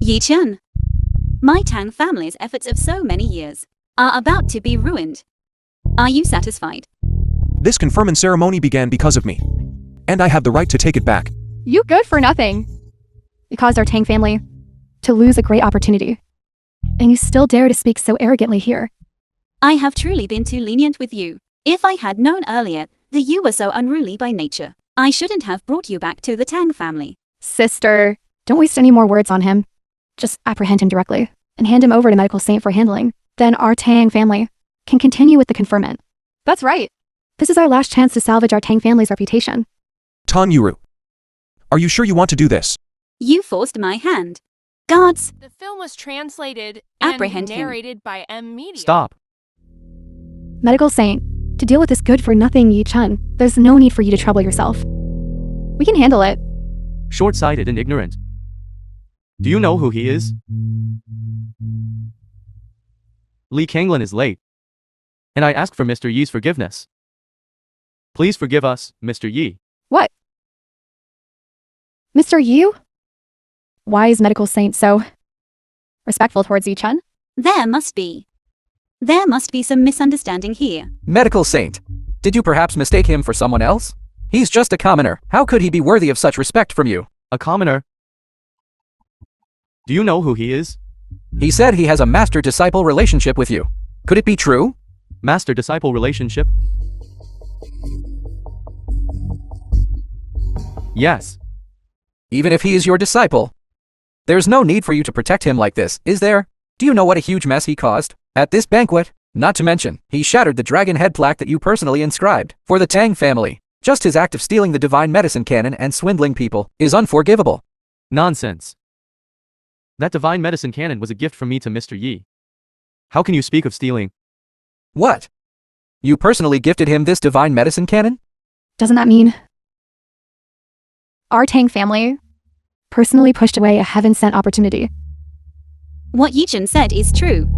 Yi Chen, my Tang family's efforts of so many years are about to be ruined. Are you satisfied? This conferment ceremony began because of me, and I have the right to take it back. You good for nothing. You caused our Tang family to lose a great opportunity, and you still dare to speak so arrogantly here. I have truly been too lenient with you. If I had known earlier that you were so unruly by nature, I shouldn't have brought you back to the Tang family. Sister, don't waste any more words on him. Just apprehend him directly and hand him over to medical saint for handling. Then our Tang family can continue with the conferment. That's right. This is our last chance to salvage our Tang family's reputation. Tan Yuru, are you sure you want to do this? You forced my hand. Guards, The film was translated and Apprehend him. narrated by media. Stop. Medical saint, to deal with this good-for-nothing Yi Chen, there's no need for you to trouble yourself. We can handle it. Short-sighted and ignorant. Do you know who he is? Li Kanglin is late, and I ask for Mr. Yi's forgiveness. Please forgive us, Mr. Yi. What? Mr. Yu? Why is medical saint so respectful towards Yi Chen? there must be some misunderstanding here. Medical saint, did you perhaps mistake him for someone else? He's just a commoner. How could he be worthy of such respect from you? A commoner? Do you know who he is? He said he has a master-disciple relationship with you. Could it be true? Master-disciple relationship? Yes. Even if he is your disciple, there's no need for you to protect him like this, is there? Do you know what a huge mess he caused at this banquet? Not to mention, he shattered the dragon head plaque that you personally inscribed for the Tang family. Just his act of stealing the divine medicine cannon and swindling people is unforgivable. Nonsense. That divine medicine cannon was a gift from me to Mr. Yi. How can you speak of stealing? What? You personally gifted him this divine medicine cannon? Doesn't that mean our Tang family personally pushed away a heaven-sent opportunity? What Yichen said is true.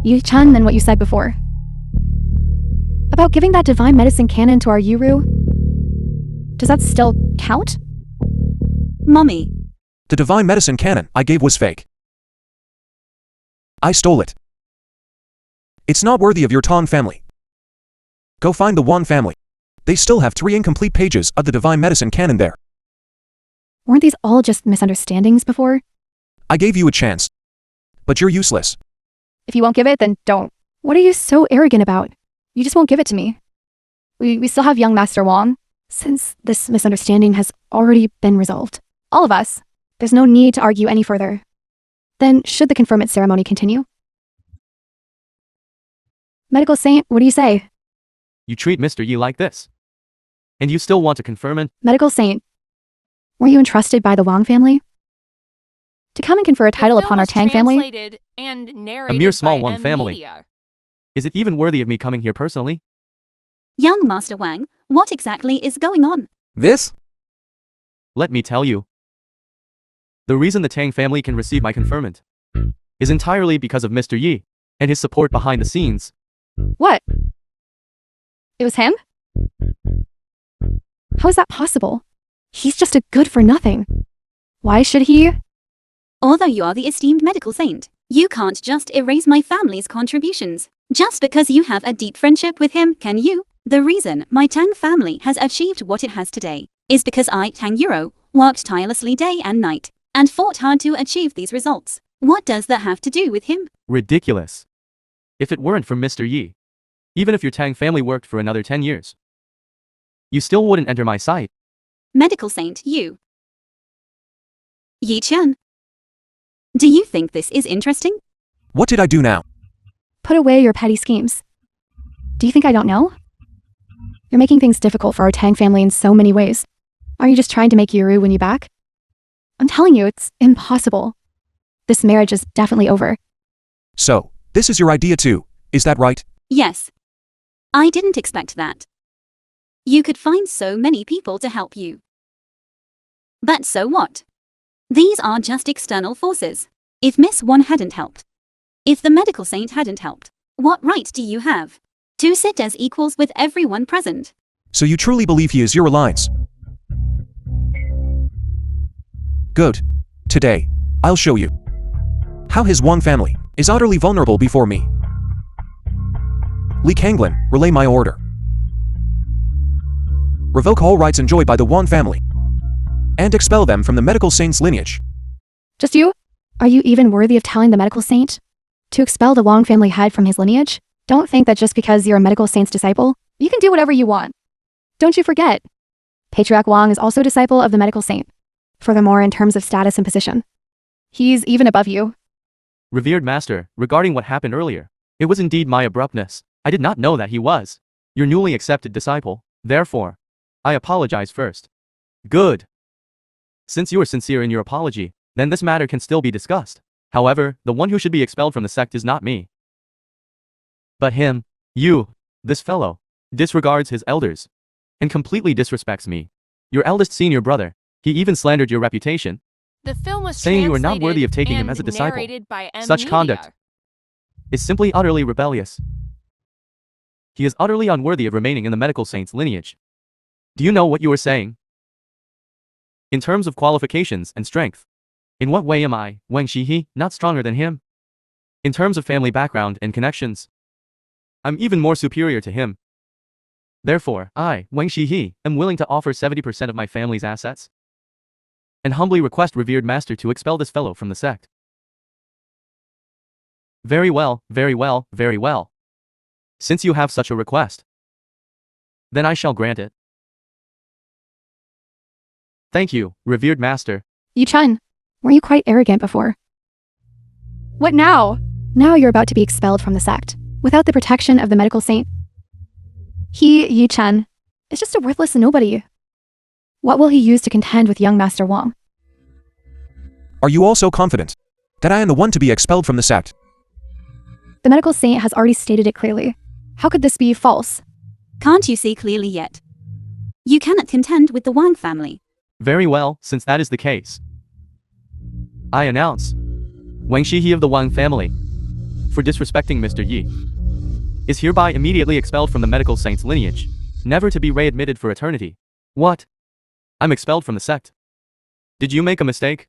Yu-chan, than what you said before. About giving that divine medicine cannon to our Yuru? Does that still count? Mommy, The divine medicine cannon I gave was fake. I stole it. It's not worthy of your Tong family. Go find the Wan family. They still have 3 incomplete pages of the divine medicine cannon there. Weren't these all just misunderstandings before? I gave you a chance. But you're useless. If you won't give it, then don't. What are you so arrogant about? You just won't give it to me. We still have young Master Wang. Since this misunderstanding has already been resolved, all of us, there's no need to argue any further. Then should the conferment ceremony continue? Medical Saint, what do you say? You treat Mr. Yi like this. And you still want to confirm it? Medical Saint, were you entrusted by the Wang family to come and confer a title upon our Tang family? A mere small Wang family. Is it even worthy of me coming here personally? young Master Wang, what exactly is going on? This? Let me tell you. The reason the Tang family can receive my conferment is entirely because of Mr. Yi and his support behind the scenes. What? It was him? How is that possible? He's just a good-for-nothing. Why should he? Although you are the esteemed medical saint, you can't just erase my family's contributions. Just because you have a deep friendship with him, can you? The reason my Tang family has achieved what it has today is because I, Tang Euro, worked tirelessly day and night and fought hard to achieve these results. What does that have to do with him? Ridiculous. If it weren't for Mr. Yi, even if your Tang family worked for another 10 years, you still wouldn't enter my sight. Medical saint, you. Yi Chen. Do you think this is interesting? What did I do now? Put away your petty schemes. Do you think I don't know? You're making things difficult for our Tang family in so many ways. Are you just trying to make Yuru win you back? I'm telling you, it's impossible. This marriage is definitely over. So, this is your idea too, is that right? Yes. I didn't expect that. You could find so many people to help you. But so what? These are just external forces. If Miss One hadn't helped, if the medical saint hadn't helped, what right do you have to sit as equals with everyone present? So you truly believe he is your alliance? Good. Today, I'll show you how his Wan family is utterly vulnerable before me. Li Kanglin, relay my order. Revoke all rights enjoyed by the Wan family and expel them from the medical saint's lineage. Just you? Are you even worthy of telling the medical saint to expel the Wang family head from his lineage? Don't think that just because you're a medical saint's disciple, you can do whatever you want. Don't you forget, Patriarch Wang is also a disciple of the medical saint. Furthermore, in terms of status and position, he's even above you. Revered Master, regarding what happened earlier, it was indeed my abruptness. I did not know that he was your newly accepted disciple. Therefore, I apologize first. Good. Since you are sincere in your apology, then this matter can still be discussed. However, the one who should be expelled from the sect is not me, but him. You, this fellow, disregards his elders and completely disrespects me, your eldest senior brother. He even slandered your reputation, The film was saying you are not worthy of taking him as a and disciple. narrated by M. Such Media. conduct is simply utterly rebellious. He is utterly unworthy of remaining in the medical saint's lineage. Do you know what you are saying? In terms of qualifications and strength, in what way am I, Wang Shihe, not stronger than him? In terms of family background and connections, I'm even more superior to him. Therefore, I, Wang Shihe, am willing to offer 70% of my family's assets and humbly request revered master to expel this fellow from the sect. Very well, very well, very well. Since you have such a request, then I shall grant it. Thank you, revered master. Yi-chan, were you quite arrogant before? What now? Now you're about to be expelled from the sect, without the protection of the medical saint. Yi-chan, is just a worthless nobody. What will he use to contend with young Master Wang? Are you also confident that I am the one to be expelled from the sect? The medical saint has already stated it clearly. How could this be false? Can't you see clearly yet? You cannot contend with the Wang family. Very well, since that is the case, I announce Wang Shihe of the Wang family, for disrespecting Mr. Yi, is hereby immediately expelled from the medical saint's lineage, never to be readmitted for eternity. What? I'm expelled from the sect. Did you make a mistake?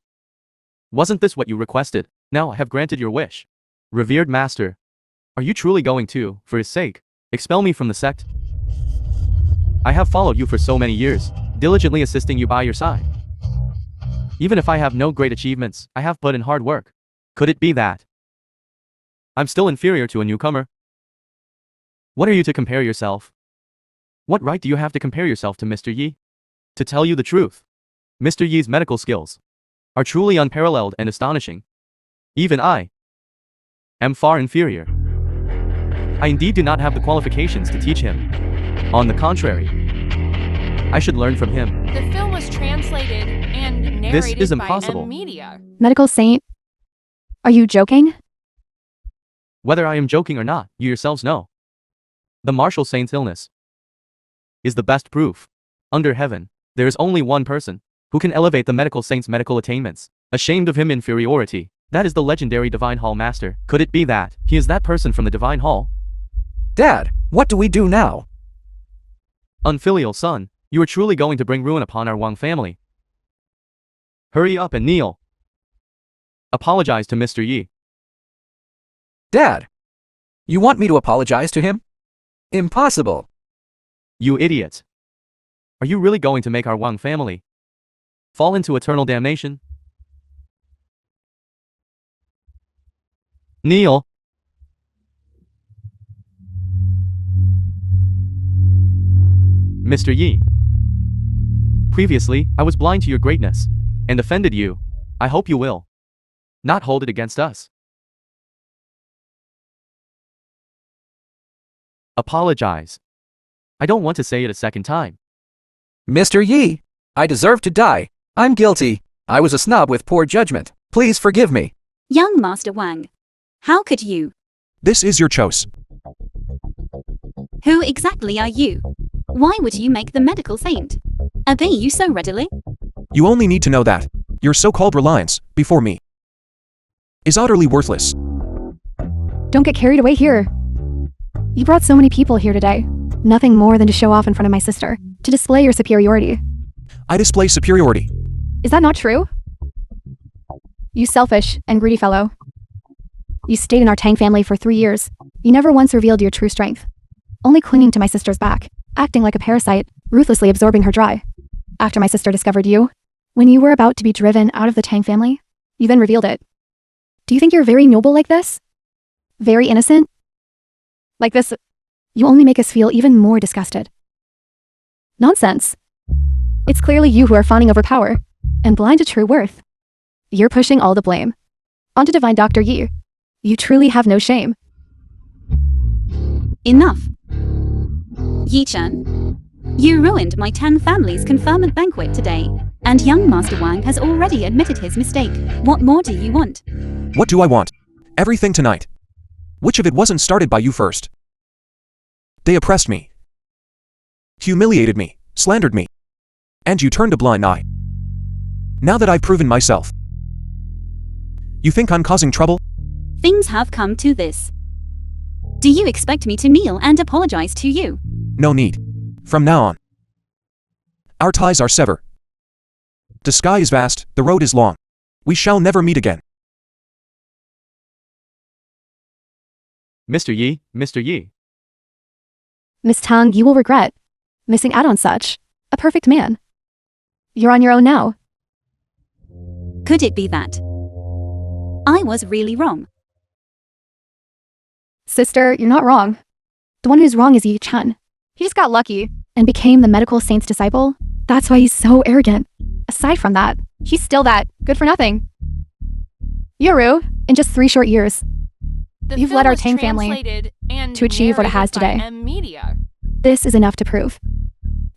Wasn't this what you requested? Now I have granted your wish. Revered master, are you truly going to, for his sake, expel me from the sect? I have followed you for so many years, diligently assisting you by your side. Even if I have no great achievements, I have put in hard work. Could it be that I'm still inferior to a newcomer? What are you to compare yourself? What right do you have to compare yourself to Mr. Yi? To tell you the truth, Mr. Yi's medical skills are truly unparalleled and astonishing. Even I am far inferior. I indeed do not have the qualifications to teach him. On the contrary, I should learn from him. The film was translated and narrated is by impossible. Media. Medical saint? Are you joking? Whether I am joking or not, you yourselves know. The martial saint's illness is the best proof. Under heaven, there is only one person who can elevate the medical saint's medical attainments. Ashamed of him inferiority, that is the legendary Divine Hall Master. Could it be that he is that person from the Divine Hall? Dad, what do we do now? Unfilial son, you are truly going to bring ruin upon our Wang family. Hurry up and kneel. Apologize to Mr. Yi. Dad, you want me to apologize to him? Impossible. You idiot. Are you really going to make our Wang family fall into eternal damnation? Kneel. Mr. Yi. Previously, I was blind to your greatness and offended you. I hope you will not hold it against us. Apologize. I don't want to say it a second time. Mr. Yi, I deserve to die. I'm guilty. I was a snob with poor judgment. Please forgive me. Young Master Wang. How could you? This is your choice. Who exactly are you? Why would you make the medical saint obey you so readily? You only need to know that your so-called reliance before me is utterly worthless. Don't get carried away here. You brought so many people here today. Nothing more than to show off in front of my sister, to display your superiority. I display superiority. Is that not true? You selfish and greedy fellow. You stayed in our Tang family for 3 years. You never once revealed your true strength. Only clinging to my sister's back, acting like a parasite, ruthlessly absorbing her dry. After my sister discovered you, when you were about to be driven out of the Tang family, you then revealed it. Do you think you're very noble like this? Very innocent? Like this, you only make us feel even more disgusted. Nonsense. It's clearly you who are fawning over power, and blind to true worth. You're pushing all the blame onto Divine Dr. Yi. You truly have no shame. Enough. Yi-chan, you ruined my Tang family's confirmed banquet today, and young Master Wang has already admitted his mistake. What more do you want? What do I want? Everything tonight. Which of it wasn't started by you first? They oppressed me, humiliated me, slandered me, and you turned a blind eye. Now that I've proven myself, you think I'm causing trouble? Things have come to this. Do you expect me to kneel and apologize to you? No need. From now on, our ties are severed. The sky is vast, the road is long. We shall never meet again. Mr. Yi, Mr. Yi. Miss Tang, you will regret missing out on such a perfect man. You're on your own now. Could it be that I was really wrong? Sister, you're not wrong. The one who's wrong is Yi Chun. He just got lucky and became the medical saint's disciple. That's why he's so arrogant. Aside from that, he's still that good for nothing. Yoru, in just 3 short years, you've led our Tang family to achieve what it has today. This is enough to prove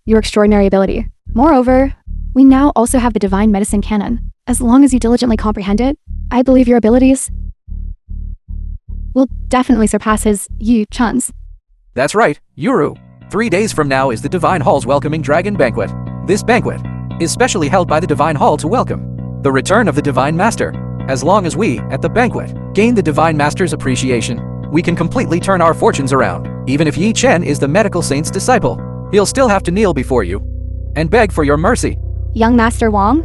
your extraordinary ability. Moreover, we now also have the divine medicine canon. As long as you diligently comprehend it, I believe your abilities will definitely surpass his Yi Chun's. That's right, Yuru. 3 days from now is the Divine Hall's welcoming dragon banquet. This banquet is specially held by the Divine Hall to welcome the return of the Divine Master. As long as we, at the banquet, gain the Divine Master's appreciation, we can completely turn our fortunes around. Even if Yi Chen is the medical saint's disciple, he'll still have to kneel before you and beg for your mercy. Young Master Wang,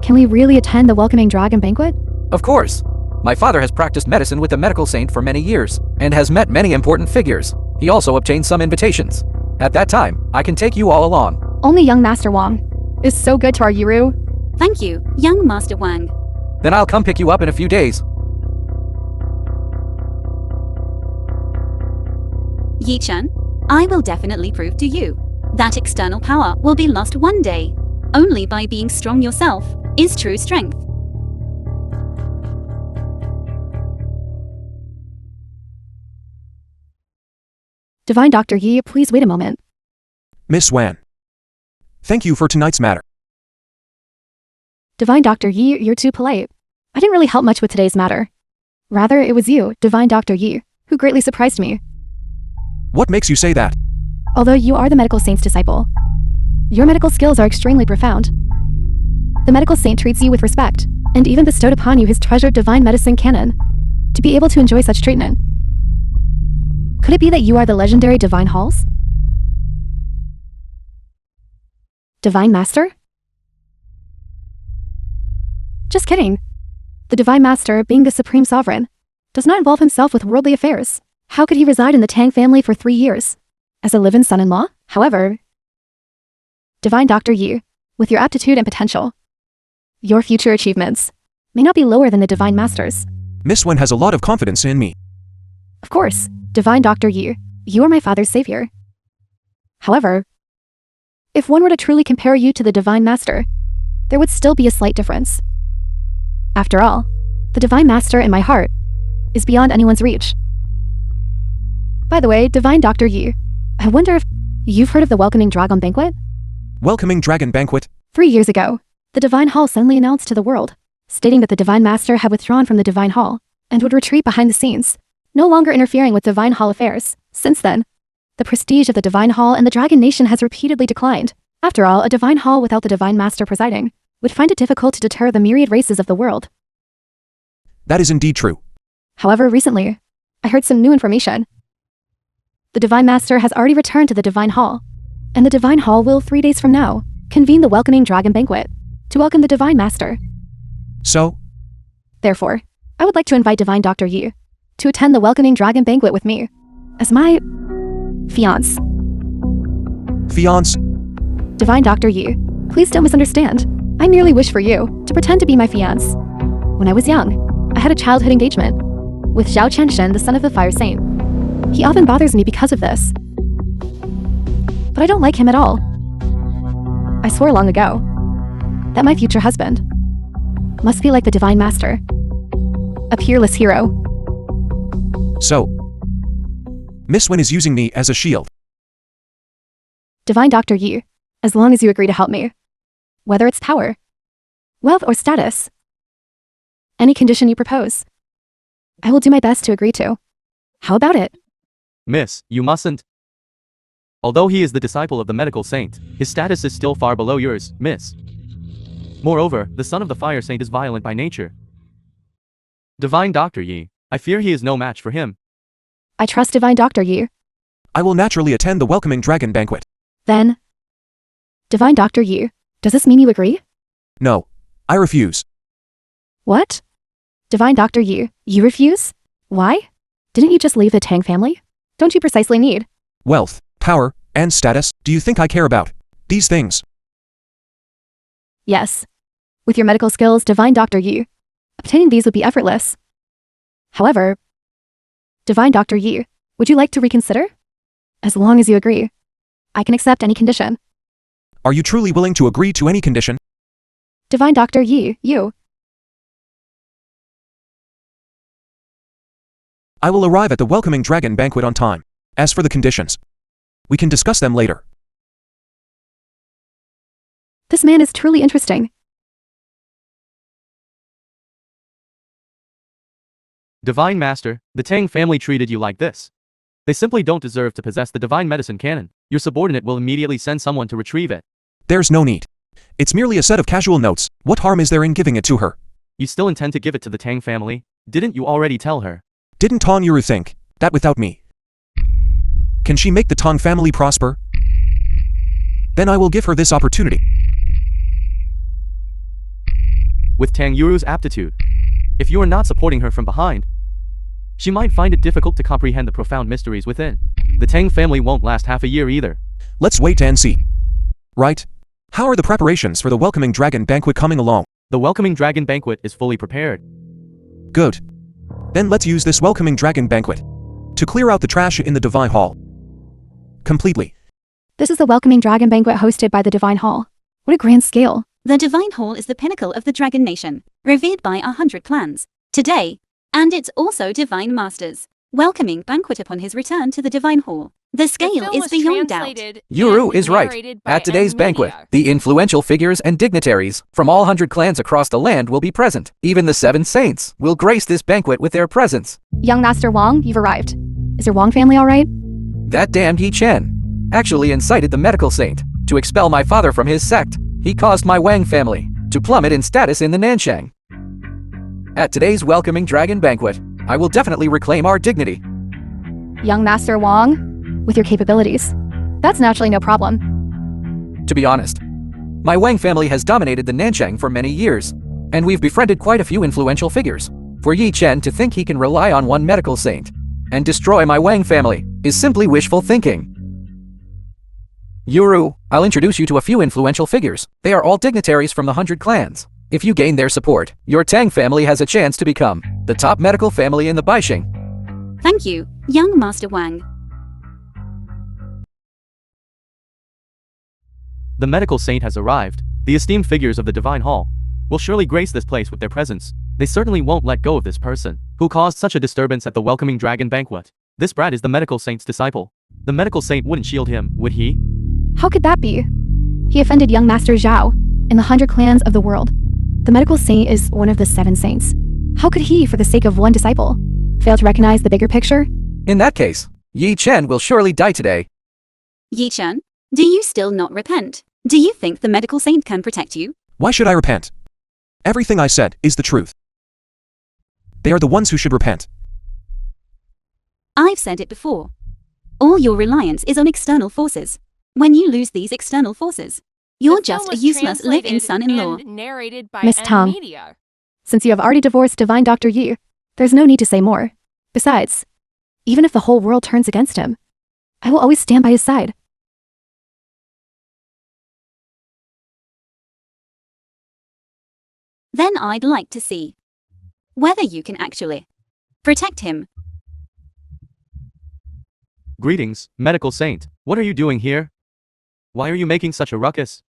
can we really attend the welcoming dragon banquet? Of course. My father has practiced medicine with the medical saint for many years and has met many important figures. He also obtained some invitations. At that time, I can take you all along. Only young Master Wang is so good to our Yuru. Thank you, young Master Wang. Then I'll come pick you up in a few days. Yi Chun, I will definitely prove to you that external power will be lost one day. Only by being strong yourself is true strength. Divine Dr. Yi, please wait a moment. Miss Wan. Thank you for tonight's matter. Divine Dr. Yi, you're too polite. I didn't really help much with today's matter. Rather, it was you, Divine Dr. Yi, who greatly surprised me. What makes you say that? Although you are the medical saint's disciple, your medical skills are extremely profound. The medical saint treats you with respect, and even bestowed upon you his treasured divine medicine canon, to be able to enjoy such treatment. Could it be that you are the legendary Divine Halls? Divine Master? Just kidding. The Divine Master, being the Supreme Sovereign, does not involve himself with worldly affairs. How could he reside in the Tang family for 3 years? As a live-in son-in-law? However, Divine Dr. Yi, with your aptitude and potential, your future achievements may not be lower than the Divine Master's. Miss Wan has a lot of confidence in me. Of course, Divine Dr. Yi, you are my father's savior. However, if one were to truly compare you to the Divine Master, there would still be a slight difference. After all, the Divine Master in my heart is beyond anyone's reach. By the way, Divine Dr. Yi, I wonder if you've heard of the Welcoming Dragon Banquet? Welcoming Dragon Banquet? 3 years ago, the Divine Hall suddenly announced to the world, stating that the Divine Master had withdrawn from the Divine Hall and would retreat behind the scenes, no longer interfering with Divine Hall affairs. Since then, the prestige of the Divine Hall and the Dragon Nation has repeatedly declined. After all, a Divine Hall without the Divine Master presiding would find it difficult to deter the myriad races of the world. That is indeed true. However, recently, I heard some new information. The Divine Master has already returned to the Divine Hall, and the Divine Hall will, 3 days from now, convene the Welcoming Dragon Banquet to welcome the Divine Master. So? Therefore, I would like to invite Divine Dr. Yi to attend the Welcoming Dragon Banquet with me as my fiancé. Fiance? Divine Dr. Yi, please don't misunderstand. I merely wish for you to pretend to be my fiancé. When I was young, I had a childhood engagement with Zhao Chenshen, the son of the Fire Saint. He often bothers me because of this, but I don't like him at all. I swore long ago that my future husband must be like the Divine Master, a peerless hero. So, Miss Wan is using me as a shield. Divine Dr. Yi, as long as you agree to help me, whether it's power, wealth, or status, any condition you propose, I will do my best to agree to. How about it? Miss, you mustn't. Although he is the disciple of the medical saint, his status is still far below yours, miss. Moreover, the son of the fire saint is violent by nature. Divine Dr. Yi, I fear he is no match for him. I trust Divine Dr. Yi. I will naturally attend the Welcoming Dragon Banquet. Then, Divine Dr. Yi, does this mean you agree? No, I refuse. What? Divine Dr. Yi, you refuse? Why? Didn't you just leave the Tang family? Don't you precisely need Wealth, power, and status? Do you think I care about these things? Yes. With your medical skills, Divine Dr. Yi, obtaining these would be effortless. However, Divine Dr. Yi, would you like to reconsider? As long as you agree. I can accept any condition. Are you truly willing to agree to any condition? Divine Dr. Yi, you. I will arrive at the welcoming dragon banquet on time. As for the conditions, we can discuss them later. This man is truly interesting. Divine Master, the Tang family treated you like this. They simply don't deserve to possess the divine medicine canon. Your subordinate will immediately send someone to retrieve it. There's no need. It's merely a set of casual notes. What harm is there in giving it to her? You still intend to give it to the Tang family? Didn't you already tell her? Didn't Tong Yuru think that without me, can she make the Tong family prosper? Then I will give her this opportunity. With Tang Yuru's aptitude, if you are not supporting her from behind, she might find it difficult to comprehend the profound mysteries within. The Tang family won't last half a year either. Let's wait and see. Right? How are the preparations for the welcoming dragon banquet coming along? The welcoming dragon banquet is fully prepared. Good. Then let's use this welcoming dragon banquet to clear out the trash in the Divine Hall. Completely. This is the welcoming dragon banquet hosted by the Divine Hall. What a grand scale. The Divine Hall is the pinnacle of the Dragon Nation, revered by 100 clans. Today, and it's also Divine Master's welcoming banquet upon his return to the Divine Hall. The scale is beyond doubt. Yuru is right. At today's banquet, the influential figures and dignitaries from all 100 clans across the land will be present. Even the 7 saints will grace this banquet with their presence. Young Master Wang, you've arrived. Is your Wang family alright? That damned Yi Chen actually incited the medical saint to expel my father from his sect. He caused my Wang family to plummet in status in the Nanshang. At today's welcoming dragon banquet, I will definitely reclaim our dignity. Young Master Wang, with your capabilities, that's naturally no problem. To be honest, my Wang family has dominated the Nanshang for many years, and we've befriended quite a few influential figures. For Yi Chen to think he can rely on one medical saint and destroy my Wang family is simply wishful thinking. Yuru, I'll introduce you to a few influential figures. They are all dignitaries from the 100 clans. If you gain their support, your Tang family has a chance to become the top medical family in the Baixing. Thank you, young Master Wang. The medical saint has arrived. The esteemed figures of the Divine Hall will surely grace this place with their presence. They certainly won't let go of this person who caused such a disturbance at the welcoming dragon banquet. This brat is the medical saint's disciple. The medical saint wouldn't shield him, would he? How could that be? He offended young Master Zhao in the 100 clans of the world. The medical saint is one of the 7 saints. How could he, for the sake of one disciple, fail to recognize the bigger picture? In that case, Yi Chen will surely die today. Yi Chen, do you still not repent? Do you think the medical saint can protect you? Why should I repent? Everything I said is the truth. They are the ones who should repent. I've said it before. All your reliance is on external forces. When you lose these external forces, you're just a useless live-in son-in-law. Miss Tang, since you have already divorced Divine Dr. Yi, there's no need to say more. Besides, even if the whole world turns against him, I will always stand by his side. Then I'd like to see whether you can actually protect him. Greetings, medical saint. What are you doing here? Why are you making such a ruckus?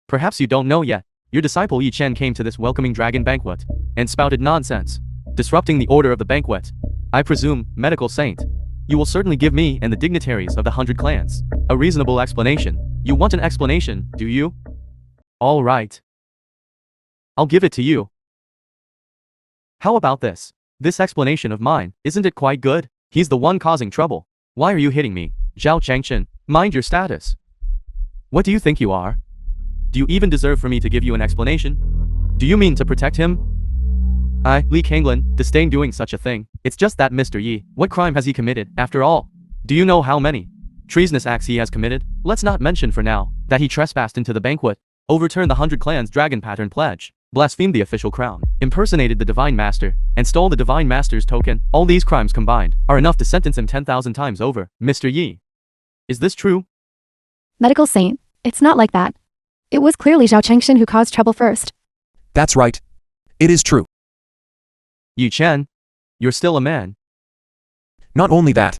Perhaps you don't know yet. Your disciple Yi Chen came to this welcoming dragon banquet and spouted nonsense, disrupting the order of the banquet. I presume, medical saint, you will certainly give me and the dignitaries of the 100 clans a reasonable explanation. You want an explanation, do you? All right. I'll give it to you. How about this? This explanation of mine, isn't it quite good? He's the one causing trouble. Why are you hitting me? Zhao Changchen, mind your status. What do you think you are? Do you even deserve for me to give you an explanation? Do you mean to protect him? I, Li Kanglin, disdain doing such a thing. It's just that Mr. Yi, what crime has he committed, after all? Do you know how many treasonous acts he has committed? Let's not mention for now that he trespassed into the banquet, overturned the 100 clans' dragon pattern pledge, blasphemed the official crown, impersonated the Divine Master, and stole the Divine Master's token. All these crimes combined are enough to sentence him 10,000 times over. Mr. Yi, is this true? Medical saint, it's not like that. It was clearly Zhao Chengshin who caused trouble first. That's right. It is true. Yi Chen, you're still a man. Not only that,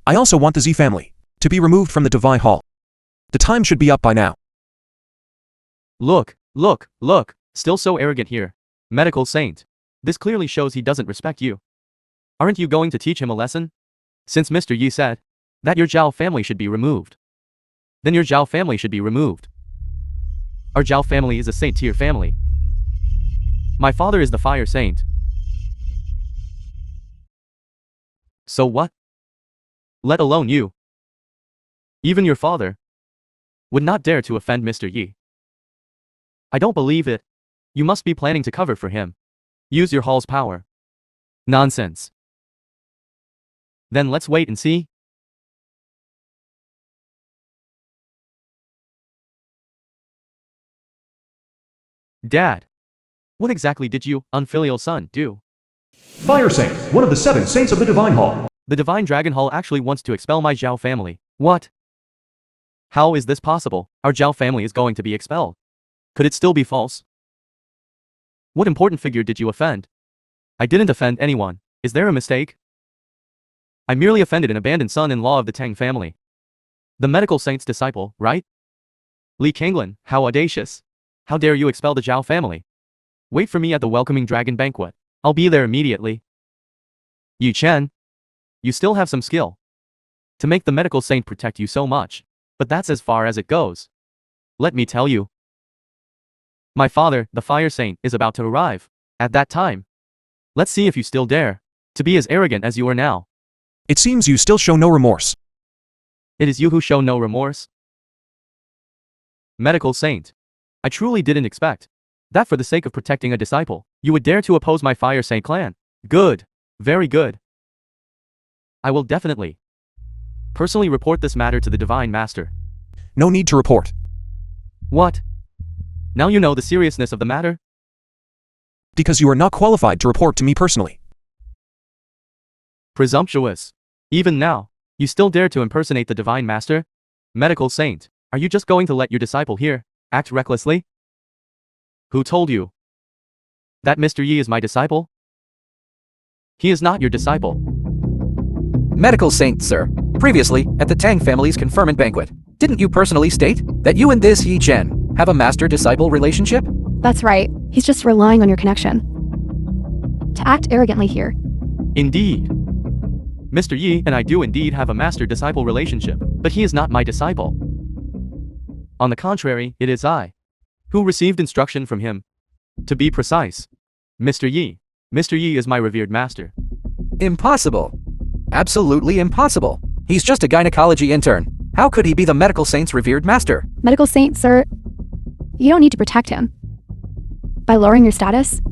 I also want the Z family to be removed from the Divine Hall. The time should be up by now. Look, still so arrogant here. Medical saint. This clearly shows he doesn't respect you. Aren't you going to teach him a lesson? Since Mr. Yi said that your Zhao family should be removed, then your Zhao family should be removed. Our Zhao family is a saint-tier family. My father is the fire saint. So what? Let alone you. Even your father would not dare to offend Mr. Yi. I don't believe it. You must be planning to cover for him. Use your hall's power. Nonsense. Then let's wait and see. Dad, what exactly did you, unfilial son, do? Fire Saint, one of the 7 saints of the Divine Hall. The Divine Dragon Hall actually wants to expel my Zhao family. What? How is this possible? Our Zhao family is going to be expelled. Could it still be false? What important figure did you offend? I didn't offend anyone. Is there a mistake? I merely offended an abandoned son-in-law of the Tang family. The medical saint's disciple, right? Li Kanglin, how audacious. How dare you expel the Zhao family? Wait for me at the welcoming dragon banquet. I'll be there immediately. Yu Chen, you still have some skill to make the medical saint protect you so much, but that's as far as it goes. Let me tell you. My father, the fire saint, is about to arrive. At that time, let's see if you still dare to be as arrogant as you are now. It seems you still show no remorse. It is you who show no remorse. Medical saint, I truly didn't expect that for the sake of protecting a disciple, you would dare to oppose my fire saint clan. Good. Very good. I will definitely personally report this matter to the Divine Master. No need to report. What? Now you know the seriousness of the matter? Because you are not qualified to report to me personally. Presumptuous. Even now, you still dare to impersonate the Divine Master? Medical saint, are you just going to let your disciple here act recklessly? Who told you that Mr. Yi is my disciple? He is not your disciple. Medical saint, sir. Previously, at the Tang family's conferment banquet, didn't you personally state that you and this Yi Chen have a master-disciple relationship? That's right. He's just relying on your connection to act arrogantly here. Indeed. Mr. Yi and I do indeed have a master-disciple relationship, but he is not my disciple. On the contrary, it is I who received instruction from him. To be precise, Mr. Yi. Mr. Yi is my revered master. Impossible. Absolutely impossible. He's just a gynecology intern. How could he be the medical saint's revered master? Medical saint, sir, you don't need to protect him by lowering your status.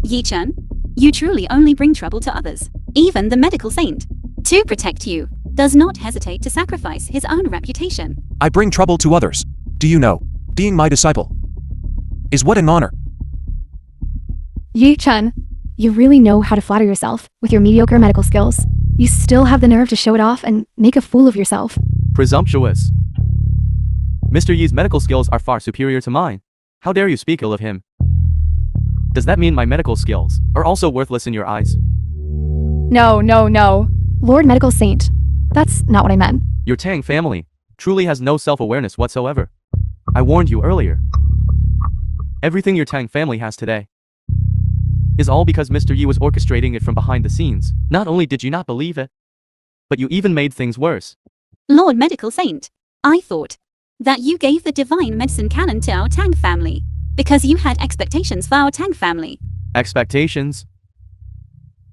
Yi Chen, you truly only bring trouble to others. Even the medical saint, to protect you, does not hesitate to sacrifice his own reputation. I bring trouble to others. Do you know, being my disciple is what an honor. Yi Chen, you really know how to flatter yourself with your mediocre medical skills. You still have the nerve to show it off and make a fool of yourself. Presumptuous. Mr. Yi's medical skills are far superior to mine. How dare you speak ill of him? Does that mean my medical skills are also worthless in your eyes? No. Lord Medical Saint, that's not what I meant. Your Tang family truly has no self-awareness whatsoever. I warned you earlier. Everything your Tang family has today is all because Mr. Yi was orchestrating it from behind the scenes. Not only did you not believe it, but you even made things worse. Lord Medical Saint, I thought that you gave the divine medicine canon to our Tang family because you had expectations for our Tang family. Expectations?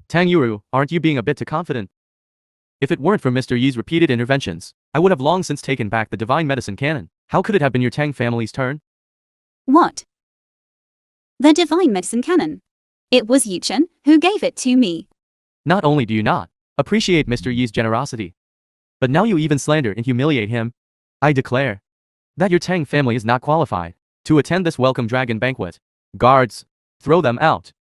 Tang Yuru, aren't you being a bit too confident? If it weren't for Mr. Yi's repeated interventions, I would have long since taken back the divine medicine canon. How could it have been your Tang family's turn? What? The divine medicine canon. It was Yu Chen who gave it to me. Not only do you not appreciate Mr. Yi's generosity, but now you even slander and humiliate him. I declare that your Tang family is not qualified to attend this welcome dragon banquet. Guards, throw them out.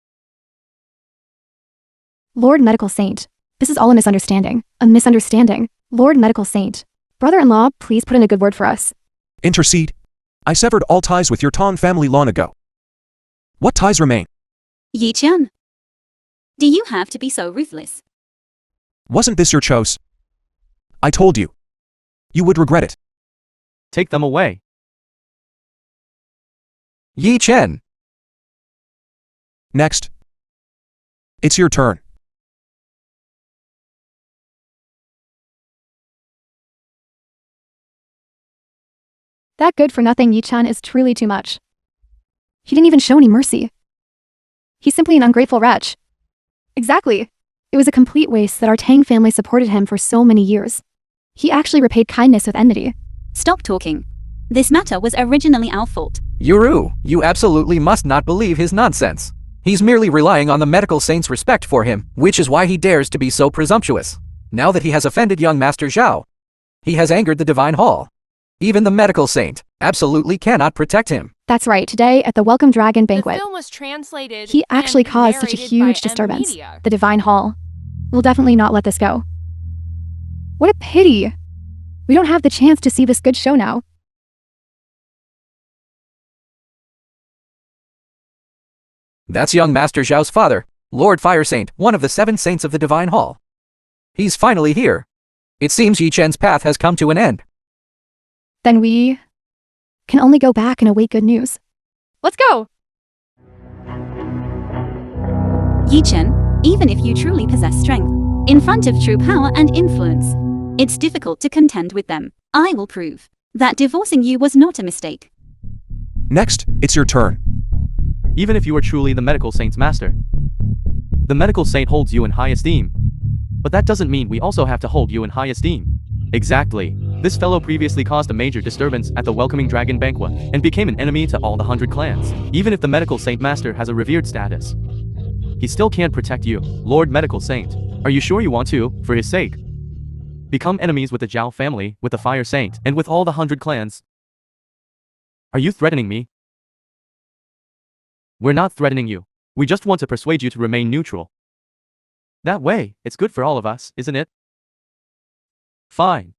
Lord Medical Saint, this is all a misunderstanding. A misunderstanding. Lord Medical Saint, brother-in-law, please put in a good word for us. Intercede. I severed all ties with your Tang family long ago. What ties remain? Yi Chen, do you have to be so ruthless? Wasn't this your choice? I told you. You would regret it. Take them away. Yi Chen. Next. It's your turn. That good-for-nothing Yi-chan is truly too much. He didn't even show any mercy. He's simply an ungrateful wretch. Exactly. It was a complete waste that our Tang family supported him for so many years. He actually repaid kindness with enmity. Stop talking. This matter was originally our fault. Yuru, you absolutely must not believe his nonsense. He's merely relying on the medical saint's respect for him, which is why he dares to be so presumptuous. Now that he has offended young Master Zhao, he has angered the Divine Hall. Even the medical saint absolutely cannot protect him. That's right, today at the Welcome Dragon Banquet, The film was translated he actually and caused such a narrated huge by disturbance. Media. The Divine Hall. We'll definitely not let this go. What a pity. We don't have the chance to see this good show now. That's young Master Zhao's father, Lord Fire Saint, one of the 7 saints of the Divine Hall. He's finally here. It seems Yi Chen's path has come to an end. Then we can only go back and await good news. Let's go! Yi Chen, even if you truly possess strength, in front of true power and influence, it's difficult to contend with them. I will prove that divorcing you was not a mistake. Next, it's your turn. Even if you are truly the medical saint's master. The medical saint holds you in high esteem. But that doesn't mean we also have to hold you in high esteem. Exactly. This fellow previously caused a major disturbance at the Welcoming Dragon Banquet, and became an enemy to all the 100 clans. Even if the medical saint master has a revered status, he still can't protect you, Lord Medical Saint. Are you sure you want to, for his sake, become enemies with the Zhao family, with the Fire Saint, and with all the 100 clans? Are you threatening me? We're not threatening you. We just want to persuade you to remain neutral. That way, it's good for all of us, isn't it? Fine.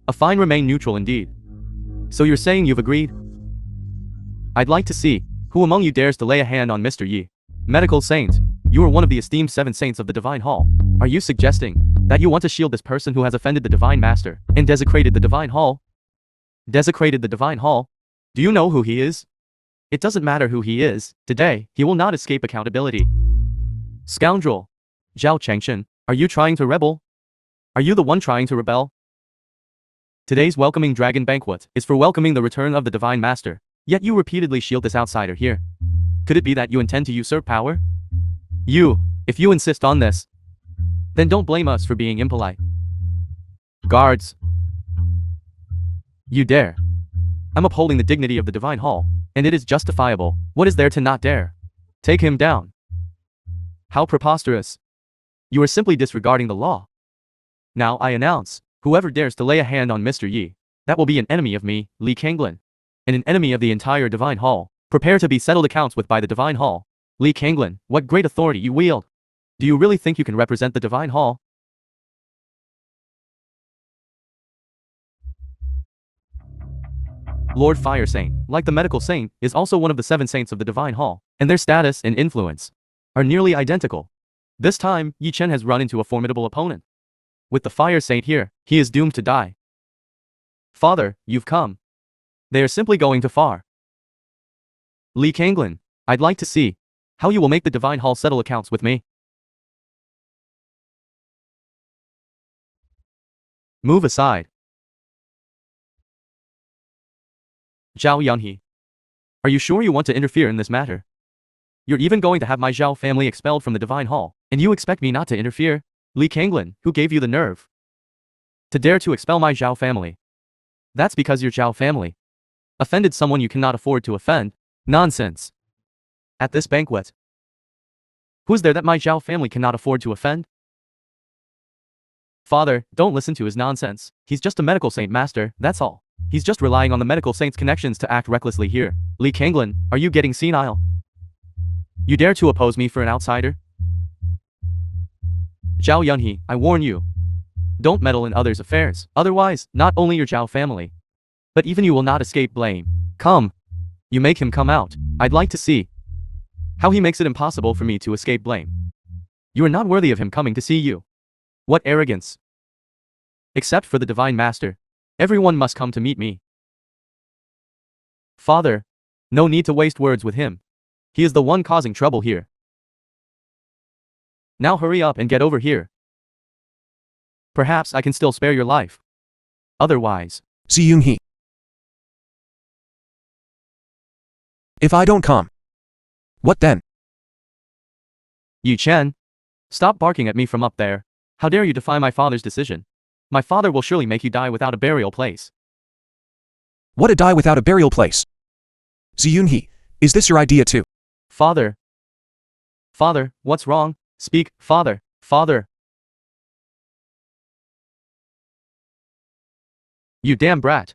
A fine, remain neutral indeed. So you're saying you've agreed? I'd like to see who among you dares to lay a hand on Mr. Yi. Medical Saint, you are one of the esteemed 7 saints of the Divine Hall. Are you suggesting that you want to shield this person who has offended the Divine Master and desecrated the Divine Hall? Desecrated the Divine Hall? Do you know who he is? It doesn't matter who he is. Today, he will not escape accountability. Scoundrel. Zhao Chengchen, are you trying to rebel? Are you the one trying to rebel? Today's Welcoming Dragon Banquet is for welcoming the return of the Divine Master, yet you repeatedly shield this outsider here. Could it be that you intend to usurp power? If you insist on this, then don't blame us for being impolite. Guards. You dare. I'm upholding the dignity of the Divine Hall, and it is justifiable. What is there to not dare? Take him down. How preposterous. You are simply disregarding the law. Now I announce, whoever dares to lay a hand on Mr. Yi, that will be an enemy of me, Li Kanglin, and an enemy of the entire Divine Hall. Prepare to be settled accounts with by the Divine Hall. Li Kanglin, what great authority you wield. Do you really think you can represent the Divine Hall? Lord Fire Saint, like the Medical Saint, is also one of the 7 saints of the Divine Hall, and their status and influence are nearly identical. This time, Yi Chen has run into a formidable opponent. With the Fire Saint here, he is doomed to die. Father, you've come. They are simply going too far. Li Kanglin, I'd like to see how you will make the Divine Hall settle accounts with me. Move aside. Zhao Yunhe. Are you sure you want to interfere in this matter? You're even going to have my Zhao family expelled from the Divine Hall, and you expect me not to interfere? Li Kanglin, who gave you the nerve to dare to expel my Zhao family? That's because your Zhao family offended someone you cannot afford to offend. Nonsense. At this banquet, who's there that my Zhao family cannot afford to offend? Father, don't listen to his nonsense. He's just a medical saint master, that's all. He's just relying on the medical saint's connections to act recklessly here. Li Kanglin, are you getting senile? You dare to oppose me for an outsider? Zhao Yunhe, I warn you. Don't meddle in others' affairs. Otherwise, not only your Zhao family, but even you will not escape blame. Come. You make him come out. I'd like to see how he makes it impossible for me to escape blame. You are not worthy of him coming to see you. What arrogance. Except for the Divine Master. Everyone must come to meet me. Father, no need to waste words with him. He is the one causing trouble here. Now hurry up and get over here. Perhaps I can still spare your life. Otherwise, Yoon-hee. If I don't come, what then? Yu Chen, stop barking at me from up there. How dare you defy my father's decision? My father will surely make you die without a burial place. What, a die without a burial place? Yoon-hee, is this your idea too? Father. Father, what's wrong? Speak, father, father. You damn brat.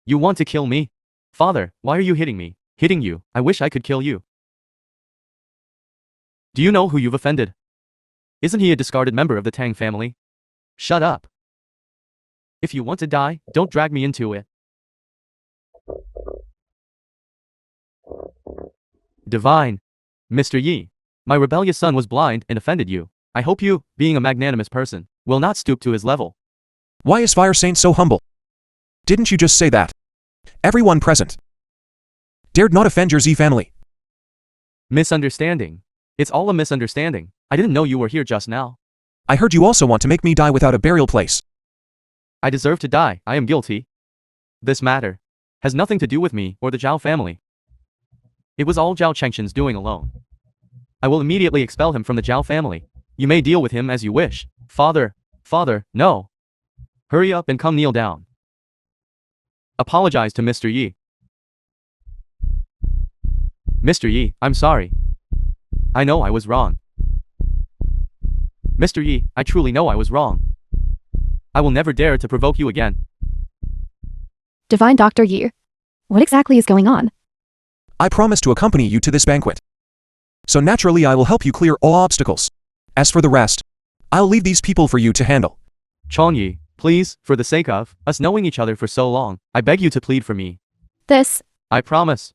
You want to kill me? Father, why are you hitting me? Hitting you, I wish I could kill you. Do you know who you've offended? Isn't he a discarded member of the Tang family? Shut up. If you want to die, don't drag me into it. Divine. Mr. Yi. My rebellious son was blind and offended you. I hope you, being a magnanimous person, will not stoop to his level. Why is Fire Saint so humble? Didn't you just say that? Everyone present dared not offend your Z family. Misunderstanding. It's all a misunderstanding. I didn't know you were here just now. I heard you also want to make me die without a burial place. I deserve to die. I am guilty. This matter has nothing to do with me or the Zhao family. It was all Zhao Chengshen's doing alone. I will immediately expel him from the Zhao family. You may deal with him as you wish. Father, father, no. Hurry up and come kneel down. Apologize to Mr. Yi. Mr. Yi, I'm sorry. I know I was wrong. Mr. Yi, I truly know I was wrong. I will never dare to provoke you again. Divine Dr. Yi. What exactly is going on? I promise to accompany you to this banquet. So naturally I will help you clear all obstacles. As for the rest, I'll leave these people for you to handle. Chongyi, please, for the sake of us knowing each other for so long, I beg you to plead for me. This. I promise,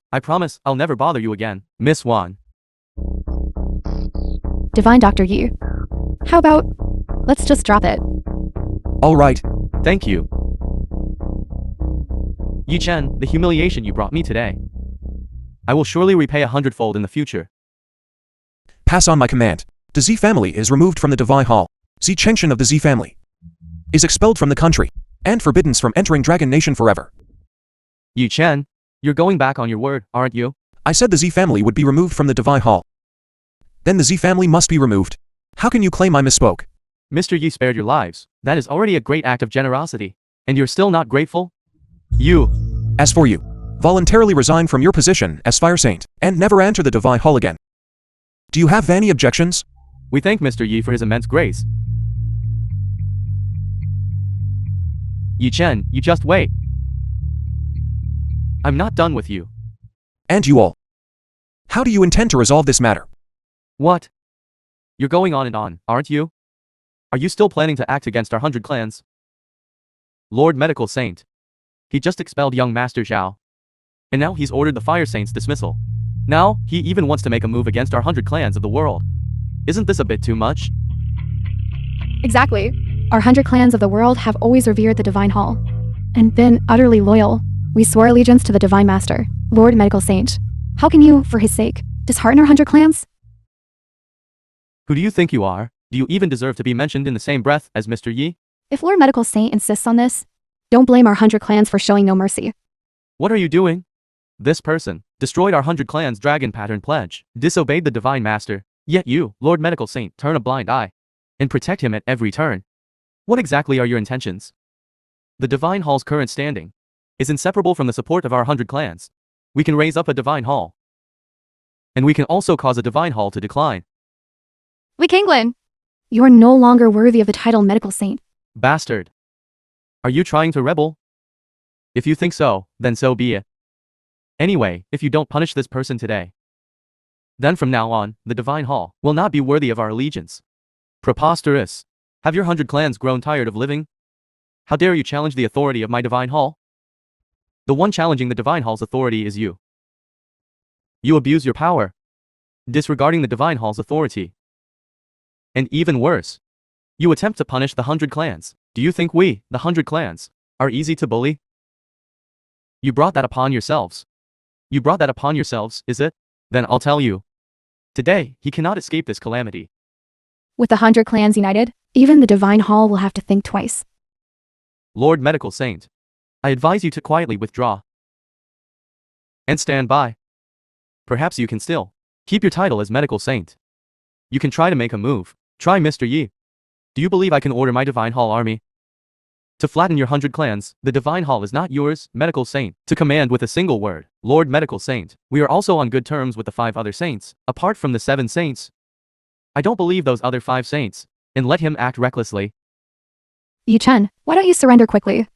I'll never bother you again, Miss Hoàn. Divine Dr. Yi. How about, let's just drop it. All right. Thank you. Yi Chen, the humiliation you brought me today, I will surely repay 100-fold in the future. Pass on my command. The Z family is removed from the Divine Hall. Z Chengshen of the Z family is expelled from the country and forbidden from entering Dragon Nation forever. Yi Chen, you're going back on your word, aren't you? I said the Z family would be removed from the Divine Hall. Then the Z family must be removed. How can you claim I misspoke? Mr. Yi spared your lives. That is already a great act of generosity. And you're still not grateful? You. As for you, voluntarily resign from your position as Fire Saint and never enter the Divine Hall again. Do you have any objections? We thank Mr. Yi for his immense grace. Yi Chen, you just wait. I'm not done with you. And you all. How do you intend to resolve this matter? What? You're going on and on, aren't you? Are you still planning to act against our 100 clans? Lord Medical Saint. He just expelled young Master Zhao. And now he's ordered the Fire Saint's dismissal. Now, he even wants to make a move against our 100 clans of the world. Isn't this a bit too much? Exactly. Our 100 clans of the world have always revered the Divine Hall and been utterly loyal. We swore allegiance to the Divine Master, Lord Medical Saint. How can you, for his sake, dishearten our 100 clans? Who do you think you are? Do you even deserve to be mentioned in the same breath as Mr. Yi? If Lord Medical Saint insists on this, don't blame our 100 clans for showing no mercy. What are you doing? This person destroyed our 100 clans' dragon pattern pledge, disobeyed the Divine Master, yet you, Lord Medical Saint, turn a blind eye and protect him at every turn. What exactly are your intentions? The Divine Hall's current standing is inseparable from the support of our 100 clans. We can raise up a Divine Hall. And we can also cause a Divine Hall to decline. Wei Kanglin, you are no longer worthy of the title Medical Saint. Bastard. Are you trying to rebel? If you think so, then so be it. Anyway, if you don't punish this person today, then from now on, the Divine Hall will not be worthy of our allegiance. Preposterous. Have your 100 clans grown tired of living? How dare you challenge the authority of my Divine Hall? The one challenging the Divine Hall's authority is you. You abuse your power, disregarding the Divine Hall's authority. And even worse, you attempt to punish the 100 clans. Do you think we, the 100 clans, are easy to bully? You brought that upon yourselves. You brought that upon yourselves, is it? Then I'll tell you. Today, he cannot escape this calamity. With the 100 clans united, even the Divine Hall will have to think twice. Lord Medical Saint, I advise you to quietly withdraw. And stand by. Perhaps you can still keep your title as Medical Saint. You can try to make a move. Try, Mr. Yi. Do you believe I can order my Divine Hall army to flatten your 100 clans? The Divine Hall is not yours, Medical Saint, to command with a single word. Lord Medical Saint, we are also on good terms with the 5 other saints, apart from the 7 saints. I don't believe those other 5 saints, and let him act recklessly. Yi Chen, why don't you surrender quickly?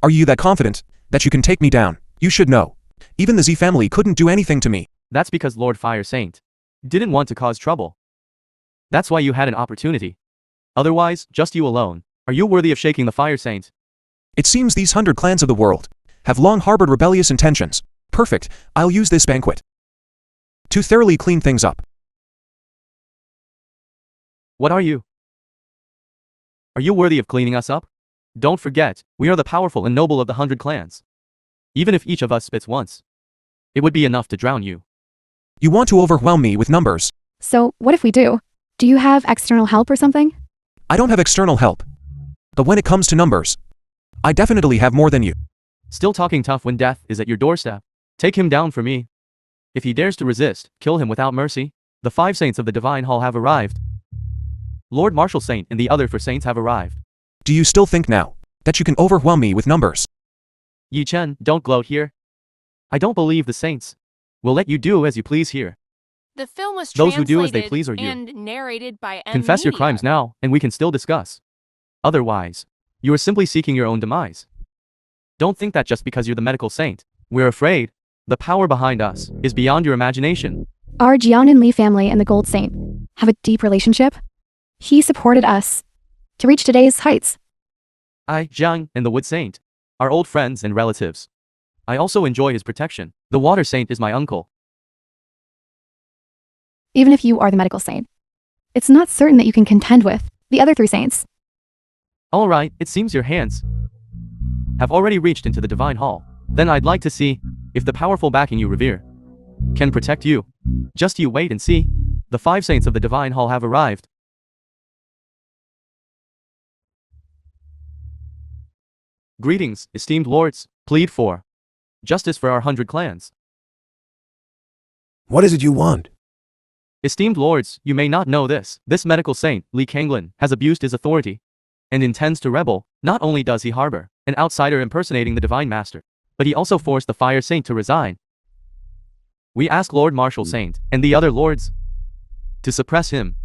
Are you that confident that you can take me down? You should know. Even the Z family couldn't do anything to me. That's because Lord Fire Saint didn't want to cause trouble. That's why you had an opportunity. Otherwise, just you alone. Are you worthy of shaking the Fire Saint? It seems these 100 clans of the world have long harbored rebellious intentions. Perfect, I'll use this banquet to thoroughly clean things up. What are you? Are you worthy of cleaning us up? Don't forget, we are the powerful and noble of the 100 clans. Even if each of us spits once, it would be enough to drown you. You want to overwhelm me with numbers. So, what if we do? Do you have external help or something? I don't have external help. But when it comes to numbers, I definitely have more than you. Still talking tough when death is at your doorstep. Take him down for me. If he dares to resist, kill him without mercy. The 5 saints of the Divine Hall have arrived. Lord Marshal Saint and the other 4 saints have arrived. Do you still think now that you can overwhelm me with numbers? Yi Chen, don't gloat here. I don't believe the saints will let you do as you please here. The film was Those who translated do as they please are you. and narrated by Confess your crimes now, and we can still discuss. Otherwise, you are simply seeking your own demise. Don't think that just because you're the Medical Saint, we're afraid. The power behind us is beyond your imagination. Our Jianan Li family and the Gold Saint have a deep relationship. He supported us to reach today's heights. I, Jiang, and the Wood Saint are old friends and relatives. I also enjoy his protection. The Water Saint is my uncle. Even if you are the Medical Saint, it's not certain that you can contend with the other 3 saints. All right, it seems your hands have already reached into the Divine Hall. Then I'd like to see if the powerful backing you revere can protect you. Just you wait and see. The 5 saints of the Divine Hall have arrived. Greetings, esteemed lords. Plead for justice for our 100 clans. What is it you want? Esteemed lords, you may not know this. This Medical Saint, Li Kanglin, has abused his authority and intends to rebel. Not only does he harbor an outsider impersonating the Divine Master, but he also forced the Fire Saint to resign. We ask Lord Marshal Saint and the other lords to suppress him.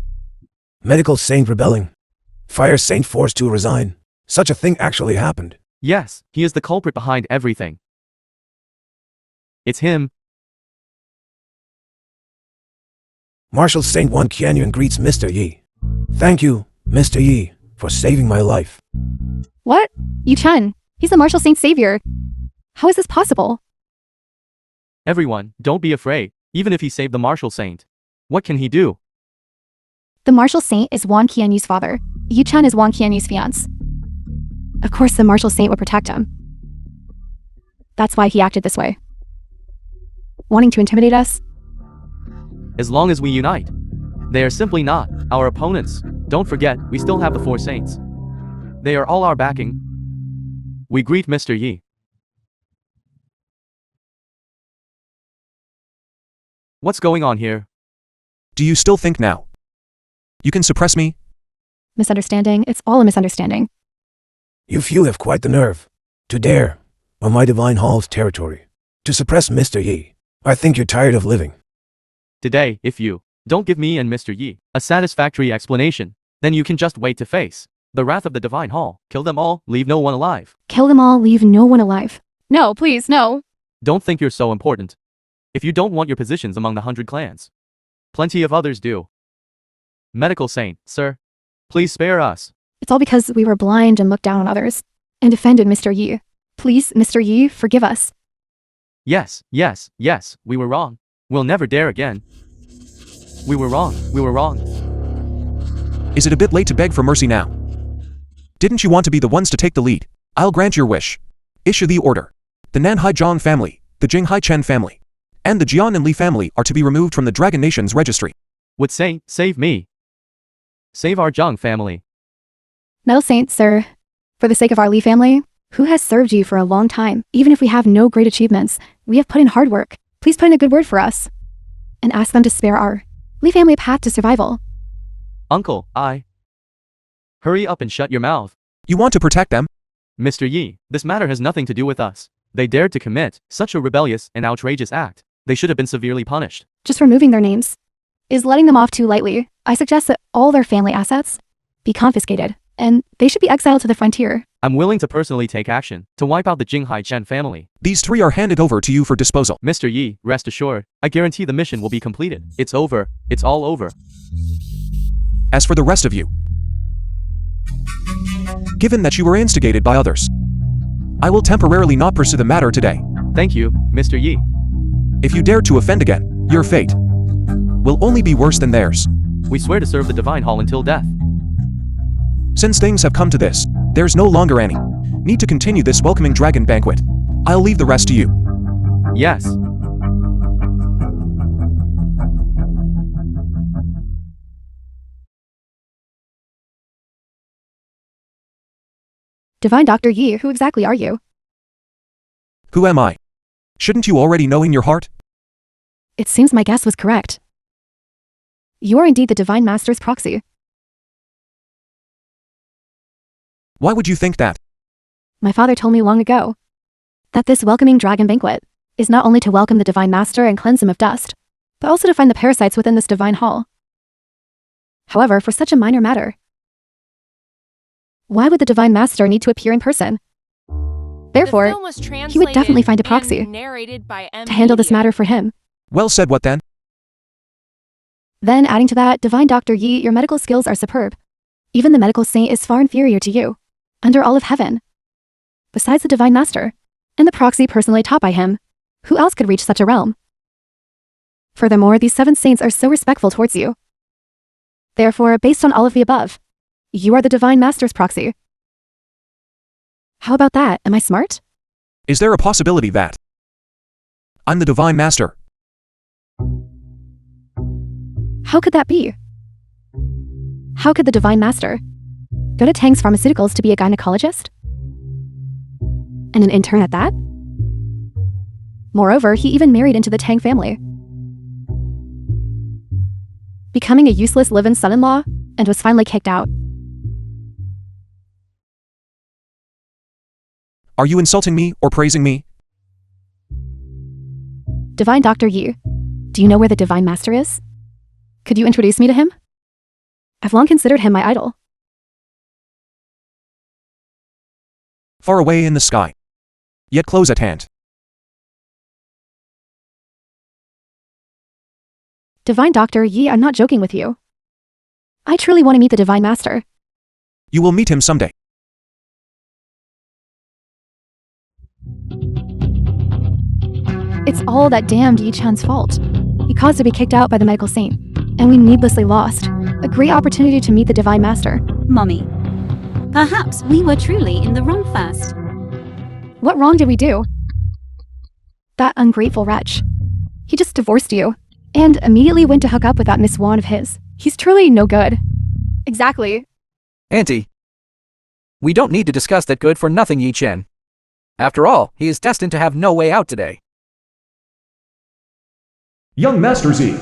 Medical Saint rebelling. Fire Saint forced to resign. Such a thing actually happened. Yes, he is the culprit behind everything. It's him. Marshal Saint Wan Qianyuan greets Mr. Yi. Thank you, Mr. Yi, for saving my life. What? Yi Chen, he's the Marshal Saint's savior. How is this possible? Everyone, don't be afraid. Even if he saved the Marshal Saint, what can he do? The Marshal Saint is Wang Qianyu's father. Yi Chen is Wang Qianyu's fiancé. Of course the Marshal Saint would protect him. That's why he acted this way. Wanting to intimidate us? As long as we unite. They are simply not our opponents. Don't forget, we still have the 4 saints. They are all our backing. We greet Mr. Yi. What's going on here? Do you still think now you can suppress me? Misunderstanding, it's all a misunderstanding. You few have quite the nerve to dare on my Divine Hall's territory to suppress Mr. Yi. I think you're tired of living. Today, if you don't give me and Mr. Yi a satisfactory explanation, then you can just wait to face the wrath of the Divine Hall. Kill them all, leave no one alive. Kill them all, leave no one alive. No, please, no. Don't think you're so important. If you don't want your positions among the 100 clans, plenty of others do. Medical Saint, sir, please spare us. It's all because we were blind and looked down on others and offended Mr. Yi. Please, Mr. Yi, forgive us. Yes, we were wrong. We'll never dare again. We were wrong. Is it a bit late to beg for mercy now? Didn't you want to be the ones to take the lead? I'll grant your wish. Issue the order. The Nanhai Zhang family, the Jinghai Chen family, and the Jian and Li family are to be removed from the Dragon Nation's registry. Would say, save me. Save our Zhang family. Metal Saint, sir. For the sake of our Li family, who has served you for a long time, even if we have no great achievements, we have put in hard work. Please put in a good word for us. And ask them to spare our Li family a path to survival. Uncle, Hurry up and shut your mouth. You want to protect them? Mr. Yi, this matter has nothing to do with us. They dared to commit such a rebellious and outrageous act. They should have been severely punished. Just removing their names is letting them off too lightly. I suggest that all their family assets be confiscated, and they should be exiled to the frontier. I'm willing to personally take action to wipe out the Jinghai Chen family. These 3 are handed over to you for disposal. Mr. Yi, rest assured, I guarantee the mission will be completed. It's over. It's all over. As for the rest of you, given that you were instigated by others, I will temporarily not pursue the matter today. Thank you, Mr. Yi. If you dare to offend again, your fate will only be worse than theirs. We swear to serve the Divine Hall until death. Since things have come to this, there's no longer any need to continue this welcoming dragon banquet. I'll leave the rest to you. Yes. Divine Dr. Yi, who exactly are you? Who am I? Shouldn't you already know in your heart? It seems my guess was correct. You are indeed the Divine Master's proxy. Why would you think that? My father told me long ago that this welcoming dragon banquet is not only to welcome the Divine Master and cleanse him of dust, but also to find the parasites within this divine hall. However, for such a minor matter, why would the Divine Master need to appear in person? Therefore, he would definitely find a proxy to handle this matter for him. Well said. What then? Then, adding to that, Divine Dr. Yi, your medical skills are superb. Even the medical saint is far inferior to you, under all of heaven. Besides the Divine Master, and the proxy personally taught by him, who else could reach such a realm? Furthermore, these 7 saints are so respectful towards you. Therefore, based on all of the above, you are the Divine Master's proxy. How about that? Am I smart? Is there a possibility that I'm the Divine Master? How could that be? How could the Divine Master go to Tang's Pharmaceuticals to be a gynecologist? And an intern at that? Moreover, he even married into the Tang family, becoming a useless live-in son-in-law, and was finally kicked out. Are you insulting me or praising me? Divine Dr. Yi, do you know where the Divine Master is? Could you introduce me to him? I've long considered him my idol. Far away in the sky, yet close at hand. Divine Dr. Yi, I'm not joking with you. I truly want to meet the Divine Master. You will meet him someday. It's all that damned Yi Chan's fault. He caused to be kicked out by the medical saint, and we needlessly lost a great opportunity to meet the Divine Master. Mommy, perhaps we were truly in the wrong first. What wrong did we do? That ungrateful wretch. He just divorced you, and immediately went to hook up with that Miss Wan of his. He's truly no good. Exactly. Auntie, we don't need to discuss that good-for-nothing Yi Chen. After all, he is destined to have no way out today. Young Master Z.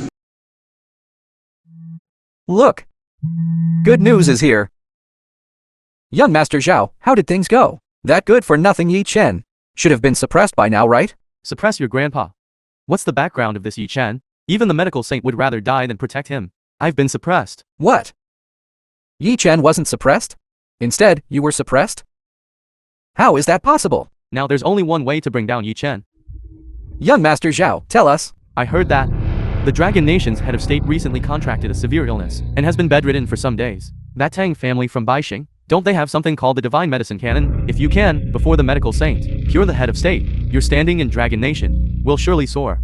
Look! Good news is here. Young Master Zhao, how did things go? That good-for-nothing Yi Chen should have been suppressed by now, right? Suppress your grandpa. What's the background of this Yi Chen? Even the medical saint would rather die than protect him. I've been suppressed. What? Yi Chen wasn't suppressed? Instead, you were suppressed? How is that possible? Now there's only one way to bring down Yi Chen. Young Master Zhao, tell us. I heard that the Dragon Nation's head of state recently contracted a severe illness and has been bedridden for some days. That Tang family from Baixing, don't they have something called the Divine Medicine Canon? If you can, before the medical saint, cure the head of state, your standing in Dragon Nation will surely soar.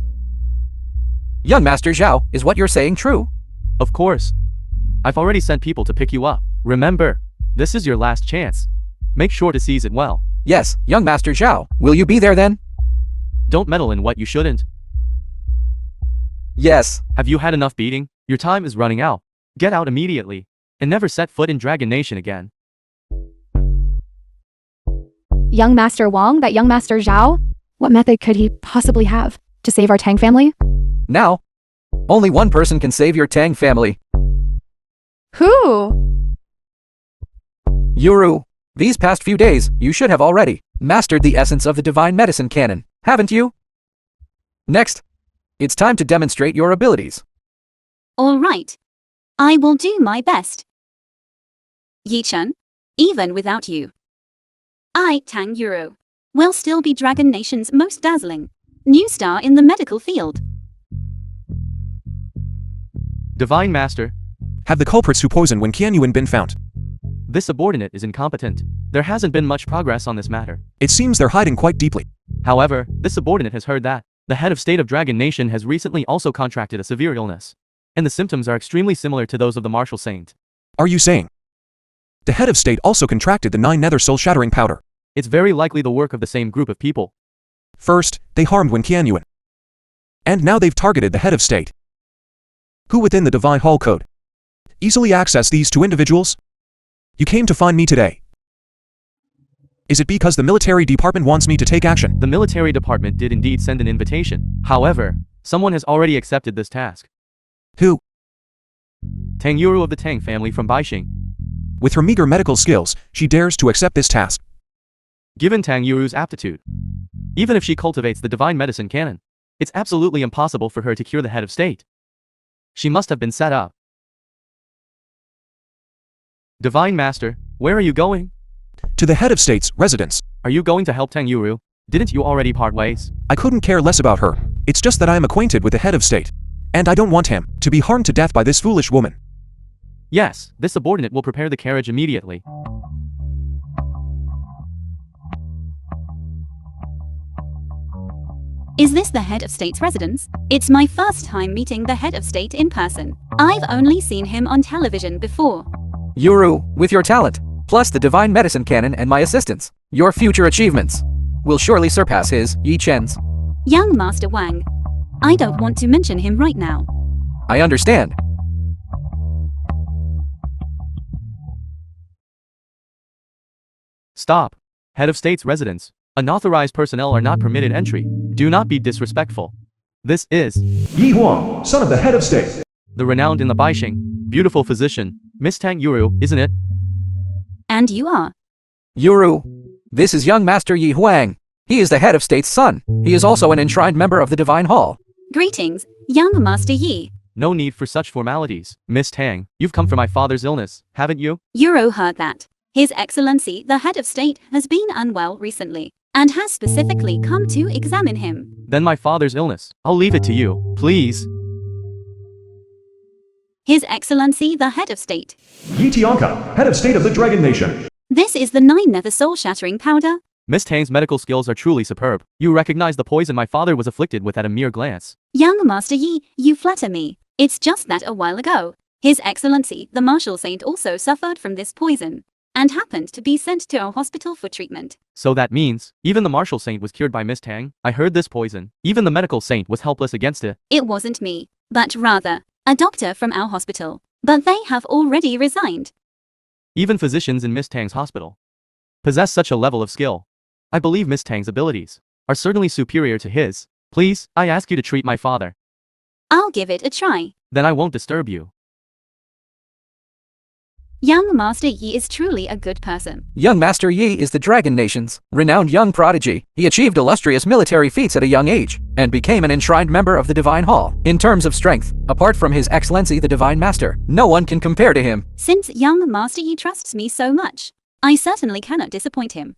Young Master Zhao, is what you're saying true? Of course. I've already sent people to pick you up. Remember, This is your last chance. Make sure to seize it well. Yes, young Master Zhao. Will you be there then? Don't meddle in what you shouldn't. Yes. Have you had enough beating? Your time is running out. Get out immediately. And never set foot in Dragon Nation again. Young Master Wang, that young Master Zhao? What method could he possibly have to save our Tang family? Now, only one person can save your Tang family. Who? Yuru. These past few days, you should have already mastered the essence of the divine medicine canon, haven't you? Next, it's time to demonstrate your abilities. All right. I will do my best. Yi-Chen, even without you, I, Tang Yuro, will still be Dragon Nation's most dazzling new star in the medical field. Divine Master, Have the culprits who poisoned Wen Qianyuan been found? this subordinate is incompetent. There hasn't been much progress on this matter. It seems they're hiding quite deeply. However, this subordinate has heard that the head of state of Dragon Nation has recently also contracted a severe illness, and the symptoms are extremely similar to those of the martial saint. Are you saying the head of state also contracted the 9 nether soul-shattering powder? It's very likely the work of the same group of people. First, they harmed Wen Qianyuan. And now they've targeted the head of state. Who within the Divine Hall Code easily access these 2 individuals? You came to find me today. Is it because the military department wants me to take action? The military department did indeed send an invitation. However, someone has already accepted this task. Who? Tang Yuru of the Tang family from Baixing. With her meager medical skills, she dares to accept this task. Given Tang Yuru's aptitude, even if she cultivates the divine medicine canon, it's absolutely impossible for her to cure the head of state. She must have been set up. Divine Master, where are you going? To the head of state's residence. Are you going to help Tang Yuru? Didn't you already part ways? I couldn't care less about her. It's just that I am acquainted with the head of state. And I don't want him to be harmed to death by this foolish woman. Yes, this subordinate will prepare the carriage immediately. Is this the head of state's residence? It's my first time meeting the head of state in person. I've only seen him on television before. Yuru, with your talent, plus the divine medicine canon and my assistance, your future achievements will surely surpass his, Yi-Chen's. Young Master Wang. I don't want to mention him right now. I understand. Stop. Head of state's residence. Unauthorized personnel are not permitted entry. Do not be disrespectful. This is Yi Huang, son of the head of state. the renowned in the Baixing, beautiful physician, Miss Tang Yuru, isn't it? And you are. Yuru, this is young Master Yi Huang. He is the head of state's son. He is also an enshrined member of the Divine Hall. Greetings, young Master Yi. No need for such formalities. Miss Tang, you've come for my father's illness, haven't you? Yuro heard that. His Excellency, the head of state, has been unwell recently, and has specifically come to examine him. Then my father's illness. I'll leave it to you, please. His Excellency, the head of state. Yi Tianka, head of state of the Dragon Nation. This is the 9 nether soul-shattering powder. Miss Tang's medical skills are truly superb. You recognize the poison my father was afflicted with at a mere glance. Young Master Yi, you flatter me. It's just that a while ago, His Excellency, the martial saint, also suffered from this poison, and happened to be sent to our hospital for treatment. So that means, even the martial saint was cured by Miss Tang? I heard this poison. Even the medical saint was helpless against it. It wasn't me, but rather, a doctor from our hospital. But they have already resigned. Even physicians in Miss Tang's hospital possess such a level of skill. I believe Miss Tang's abilities are certainly superior to his. Please, I ask you to treat my father. I'll give it a try. Then I won't disturb you. Young Master Yi is truly a good person. Young Master Yi is the Dragon Nation's renowned young prodigy. He achieved illustrious military feats at a young age, and became an enshrined member of the Divine Hall. In terms of strength, apart from His Excellency the Divine Master, no one can compare to him. Since young Master Yi trusts me so much, I certainly cannot disappoint him.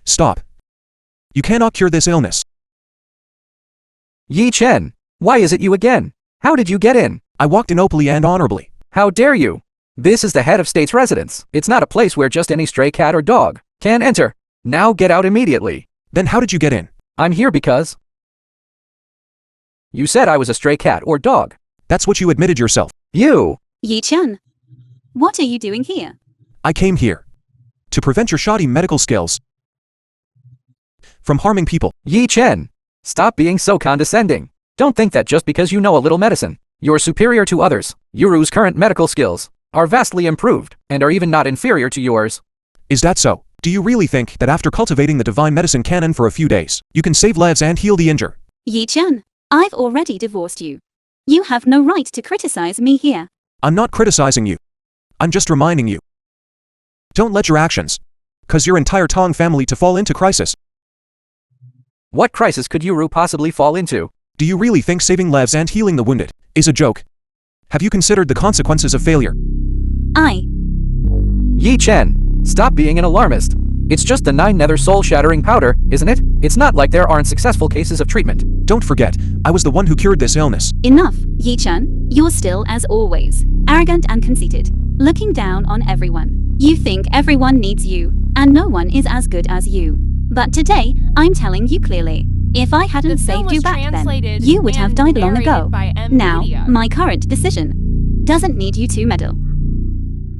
Stop. You cannot cure this illness. Yi Chen, why is it you again? How did you get in? I walked in openly and honorably. How dare you? This is the head of state's residence. It's not a place where just any stray cat or dog can enter. Now get out immediately. Then how did you get in? I'm here because you said I was a stray cat or dog. That's what you admitted yourself. You! Yi-chan, what are you doing here? I came here to prevent your shoddy medical skills from harming people. Yi-chen, stop being so condescending. Don't think that just because you know a little medicine, you're superior to others. Yuru's current medical skills are vastly improved and are even not inferior to yours. Is that so? Do you really think that after cultivating the divine medicine canon for a few days, you can save lives and heal the injured? Yi-chan, I've already divorced you. You have no right to criticize me here. I'm not criticizing you. I'm just reminding you. Don't let your actions cause your entire Tong family to fall into crisis. What crisis could Yuru possibly fall into? Do you really think saving lives and healing the wounded is a joke? Have you considered the consequences of failure? Yi-chen, stop being an alarmist. It's just the 9 nether soul-shattering powder, isn't it? It's not like there aren't successful cases of treatment. Don't forget, I was the one who cured this illness. Enough, Yi-chan. You're still, as always, arrogant and conceited, looking down on everyone. You think everyone needs you, and no one is as good as you. But today, I'm telling you clearly, if I hadn't The film saved you was back then, translated you would have and died long narrated ago. by M. Now, Media. my current decision doesn't need you to meddle.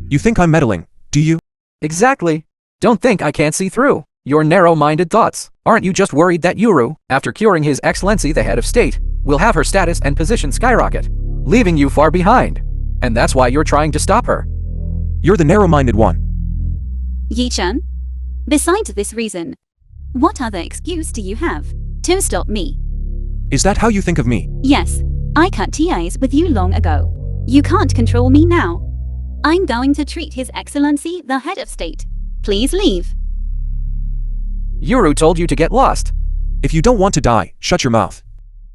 You think I'm meddling, do you? Exactly. Don't think I can't see through your narrow-minded thoughts. Aren't you just worried that Yuru, after curing His Excellency the head of state, will have her status and position skyrocket, leaving you far behind? And that's why you're trying to stop her. You're the narrow-minded one. Yi-chan, besides this reason, what other excuse do you have to stop me? Is that how you think of me? Yes, I cut ties with you long ago. You can't control me now. I'm going to treat His Excellency the head of state. Please leave. Yuru told you to get lost. If you don't want to die, shut your mouth.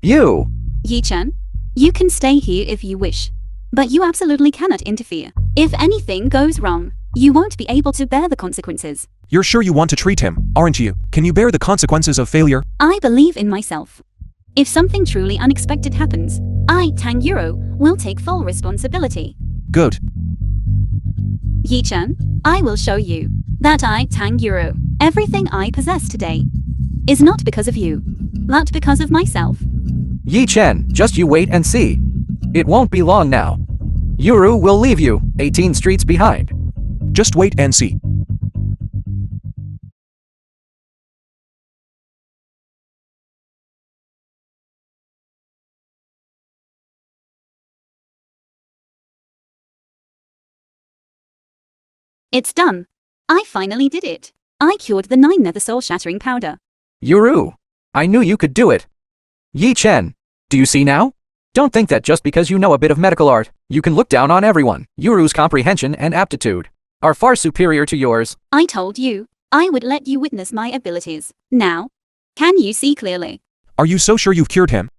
You! Yi-chan, you can stay here if you wish, but you absolutely cannot interfere. If anything goes wrong, you won't be able to bear the consequences. You're sure you want to treat him, aren't you? Can you bear the consequences of failure? I believe in myself. If something truly unexpected happens, I, Tang Yuro, will take full responsibility. Good. Yi-chan, I will show you that I, Tang Yuro, everything I possess today is not because of you, but because of myself. Yi-chen, just you wait and see. It won't be long now. Yuru will leave you 18 streets behind. Just wait and see. It's done. I finally did it. I cured the 9 nether soul-shattering powder. Yuru, I knew you could do it. Yi-chen, do you see now? Don't think that just because you know a bit of medical art, you can look down on everyone. Yuru's comprehension and aptitude are far superior to yours. I told you, I would let you witness my abilities. Now, can you see clearly? Are you so sure you've cured him?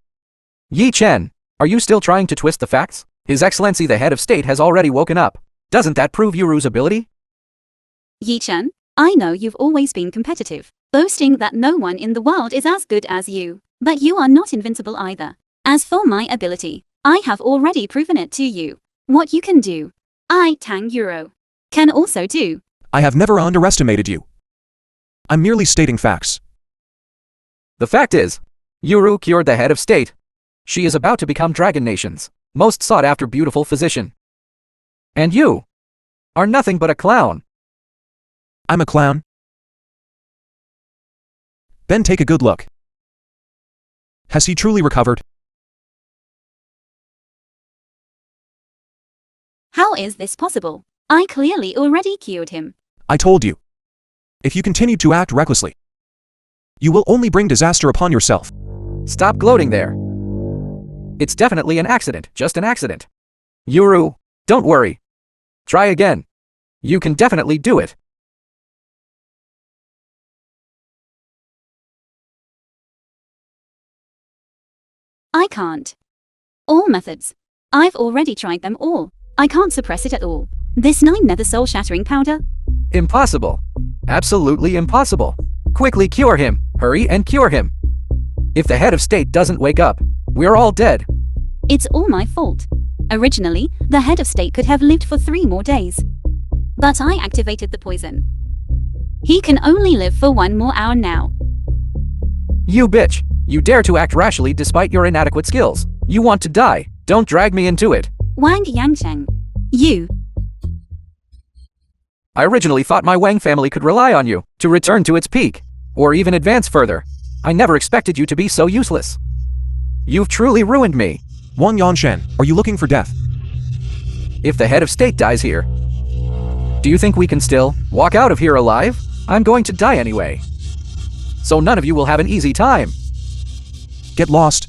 Yi-chen, are you still trying to twist the facts? His Excellency the head of state has already woken up. Doesn't that prove Yuru's ability? Yi-chan, I know you've always been competitive, boasting that no one in the world is as good as you. But you are not invincible either. As for my ability, I have already proven it to you. What you can do, I, Tang Yuro, can also do. I have never underestimated you. I'm merely stating facts. The fact is, Yuru cured the head of state. She is about to become Dragon Nation's most sought-after beautiful physician. And you are nothing but a clown. I'm a clown? Then take a good look. Has he truly recovered? How is this possible? I clearly already cured him. I told you. If you continue to act recklessly, you will only bring disaster upon yourself. Stop gloating there. It's definitely an accident, just an accident. Yuru, don't worry. Try again. You can definitely do it. I can't. All methods. I've already tried them all. I can't suppress it at all. This 9 nether soul-shattering powder? Impossible. Absolutely impossible. Quickly cure him. Hurry and cure him. If the head of state doesn't wake up, we're all dead. It's all my fault. Originally, the head of state could have lived for 3 more days. But I activated the poison. He can only live for 1 more hour now. You bitch! You dare to act rashly despite your inadequate skills. You want to die. Don't drag me into it. Wang Yangcheng. You. I originally thought my Wang family could rely on you to return to its peak, or even advance further. I never expected you to be so useless. You've truly ruined me. Wang Yanshan, are you looking for death? If the head of state dies here, do you think we can still walk out of here alive? I'm going to die anyway. So none of you will have an easy time. Get lost.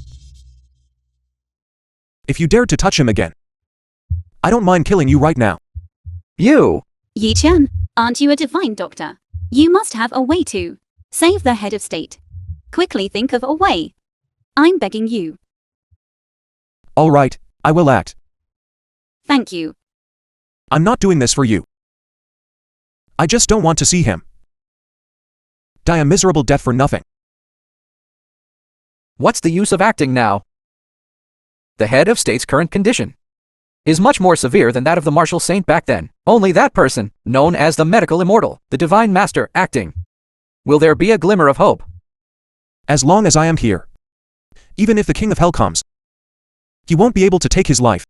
If you dared to touch him again, I don't mind killing you right now. You! Yi Chen, aren't you a divine doctor? You must have a way to save the head of state. Quickly think of a way. I'm begging you. All right, I will act. Thank you. I'm not doing this for you. I just don't want to see him die a miserable death for nothing. What's the use of acting now? The head of state's current condition is much more severe than that of the martial saint back then. Only that person, known as the medical immortal, the divine master, acting. Will there be a glimmer of hope? As long as I am here. Even if the king of hell comes, he won't be able to take his life.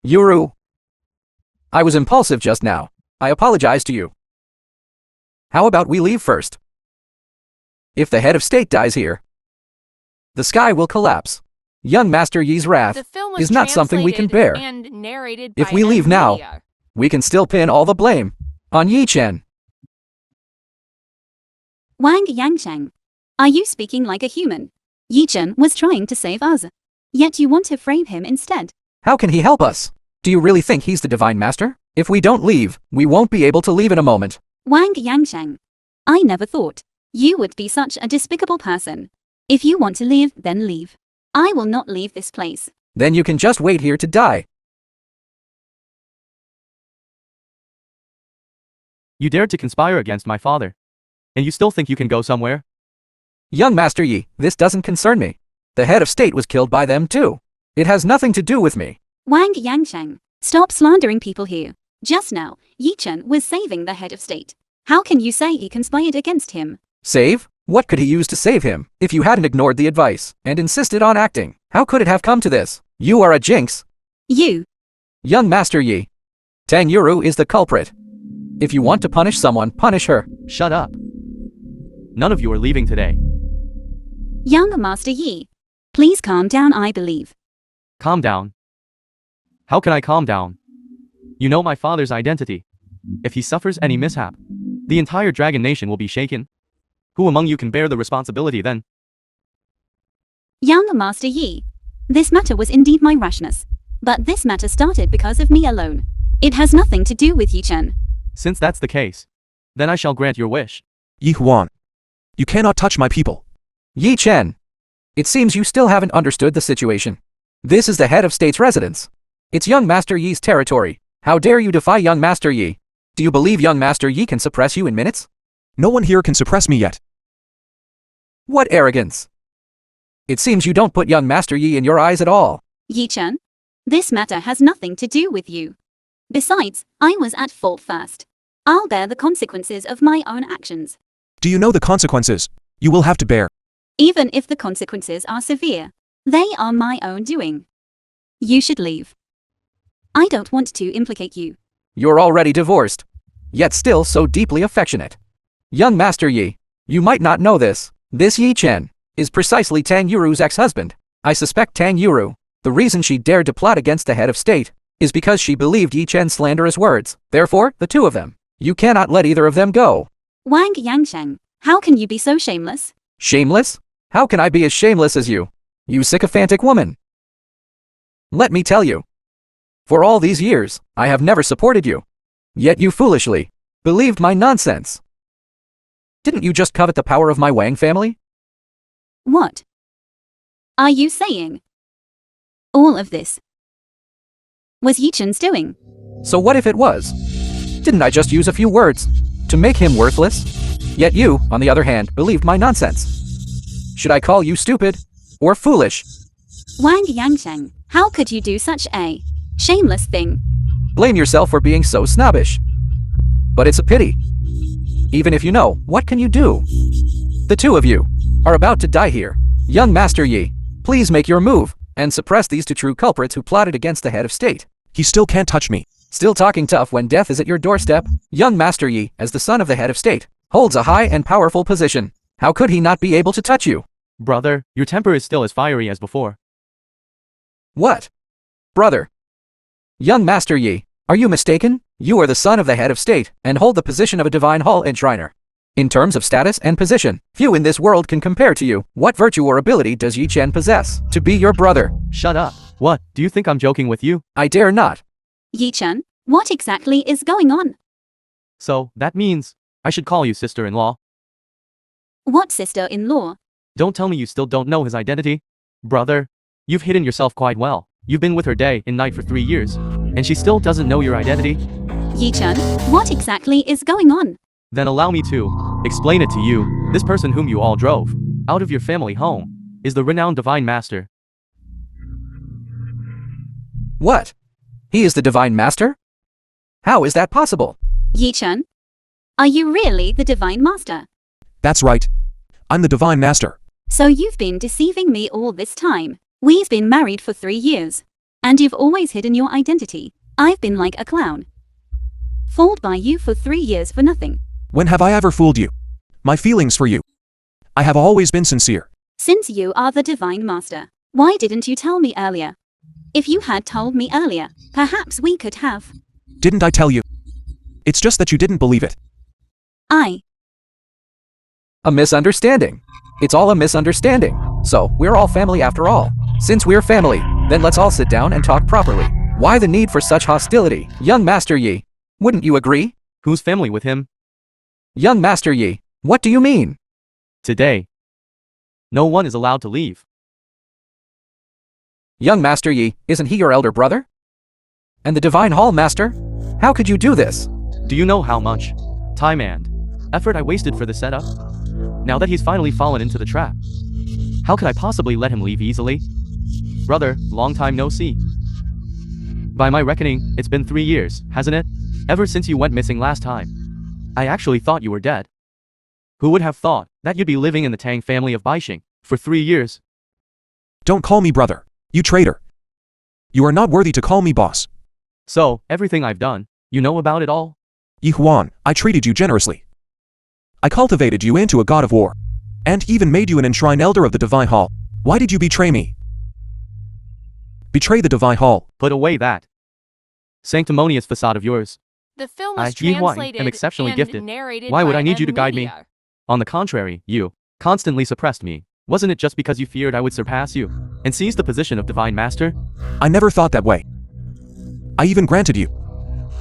Yuru. I was impulsive just now. I apologize to you. How about we leave first? If the head of state dies here, the sky will collapse. Young Master Yi's wrath The film was is not something we can bear. and narrated If by we leave now, NVIDIA. we can still pin all the blame on Yi Chen. Wang Yangcheng. Are you speaking like a human? Yi Chen was trying to save us. Yet you want to frame him instead. How can he help us? Do you really think he's the divine master? If we don't leave, we won't be able to leave in a moment. Wang Yangcheng. I never thought you would be such a despicable person. If you want to leave, then leave. I will not leave this place. Then you can just wait here to die. You dared to conspire against my father. And you still think you can go somewhere? Young Master Yi, this doesn't concern me. The head of state was killed by them too. It has nothing to do with me. Wang Yangcheng. Stop slandering people here. Just now, Yi Chen was saving the head of state. How can you say he conspired against him? Save? What could he use to save him? If you hadn't ignored the advice and insisted on acting, how could it have come to this? You are a jinx. You. Young Master Yi. Tang Yuru is the culprit. If you want to punish someone, punish her. Shut up. None of you are leaving today. Young Master Yi. Please calm down, I believe. Calm down. How can I calm down? You know my father's identity. If he suffers any mishap, the entire Dragon Nation will be shaken. Who among you can bear the responsibility then? Young Master Yi. This matter was indeed my rashness. But this matter started because of me alone. It has nothing to do with Yi Chen. Since that's the case, then I shall grant your wish. Yi Huan. You cannot touch my people. Yi Chen. It seems you still haven't understood the situation. This is the head of state's residence. It's young Master Yi's territory. How dare you defy young Master Yi? Do you believe young Master Yi can suppress you in minutes? No one here can suppress me yet. What arrogance! It seems you don't put young Master Yi in your eyes at all. Yi Chen. This matter has nothing to do with you. Besides, I was at fault first. I'll bear the consequences of my own actions. Do you know the consequences you will have to bear? Even if the consequences are severe, they are my own doing. You should leave. I don't want to implicate you. You're already divorced, yet still so deeply affectionate. Young Master Yi, you might not know this. This Yi Chen is precisely Tang Yuru's ex-husband. I suspect Tang Yuru, the reason she dared to plot against the head of state, is because she believed Yi Chen's slanderous words. Therefore, the two of them. You cannot let either of them go. Wang Yangcheng, how can you be so shameless? Shameless? How can I be as shameless as you? You sycophantic woman. Let me tell you. For all these years, I have never supported you. Yet you foolishly believed my nonsense. Didn't you just covet the power of my Wang family? What are you saying? All of this was Yi Chen's doing. So what if it was? Didn't I just use a few words to make him worthless? Yet you, on the other hand, believed my nonsense. Should I call you stupid or foolish? Wang Yangcheng, how could you do such a shameless thing? Blame yourself for being so snobbish. But it's a pity. Even if you know, what can you do? The two of you are about to die here. Young Master Yi, please make your move and suppress these two true culprits who plotted against the head of state. He still can't touch me. Still talking tough when death is at your doorstep? Young Master Yi, as the son of the head of state, holds a high and powerful position. How could he not be able to touch you? Brother, your temper is still as fiery as before. What? Brother. Young Master Yi, are you mistaken? You are the son of the head of state and hold the position of a divine hall enshriner. In terms of status and position, few in this world can compare to you. What virtue or ability does Yi Chen possess to be your brother? Shut up. What, do you think I'm joking with you? I dare not. Yi Chen, what exactly is going on? So, that means I should call you sister-in-law. What sister-in-law? Don't tell me you still don't know his identity. Brother, you've hidden yourself quite well. You've been with her day and night for 3 years, and she still doesn't know your identity? Yi Chen, what exactly is going on? Then allow me to explain it to you. This person whom you all drove out of your family home is the renowned divine master. What? He is the divine master? How is that possible? Yi Chen, are you really the divine master? That's right. I'm the divine master. So you've been deceiving me all this time. We've been married for 3 years. And you've always hidden your identity. I've been like a clown. Fooled by you for 3 years for nothing. When have I ever fooled you? My feelings for you. I have always been sincere. Since you are the divine master, why didn't you tell me earlier? If you had told me earlier, perhaps we could have. Didn't I tell you? It's just that you didn't believe it. A misunderstanding. It's all a misunderstanding. So, we're all family after all. Since we're family, then let's all sit down and talk properly. Why the need for such hostility? Young Master Yi, wouldn't you agree? Who's family with him? Young Master Yi, what do you mean? Today, no one is allowed to leave. Young Master Yi, isn't he your elder brother? And the Divine Hall Master? How could you do this? Do you know how much time and effort I wasted for the setup? Now that he's finally fallen into the trap, how could I possibly let him leave easily? Brother, long time no see. By my reckoning, it's been 3 years, hasn't it? Ever since you went missing last time. I actually thought you were dead. Who would have thought that you'd be living in the Tang family of Baixing for 3 years? Don't call me brother. You traitor. You are not worthy to call me boss. So, everything I've done, you know about it all? Yi Huan, I treated you generously. I cultivated you into a god of war. And even made you an enshrined elder of the Divine Hall. Why did you betray me? Betray the Divine Hall. Put away that sanctimonious facade of yours. The film I, was Yi Huan, translated am exceptionally and gifted. narrated Why would by I need you to guide me? Media. On the contrary, you constantly suppressed me. Wasn't it just because you feared I would surpass you and seize the position of Divine Master? I never thought that way. I even granted you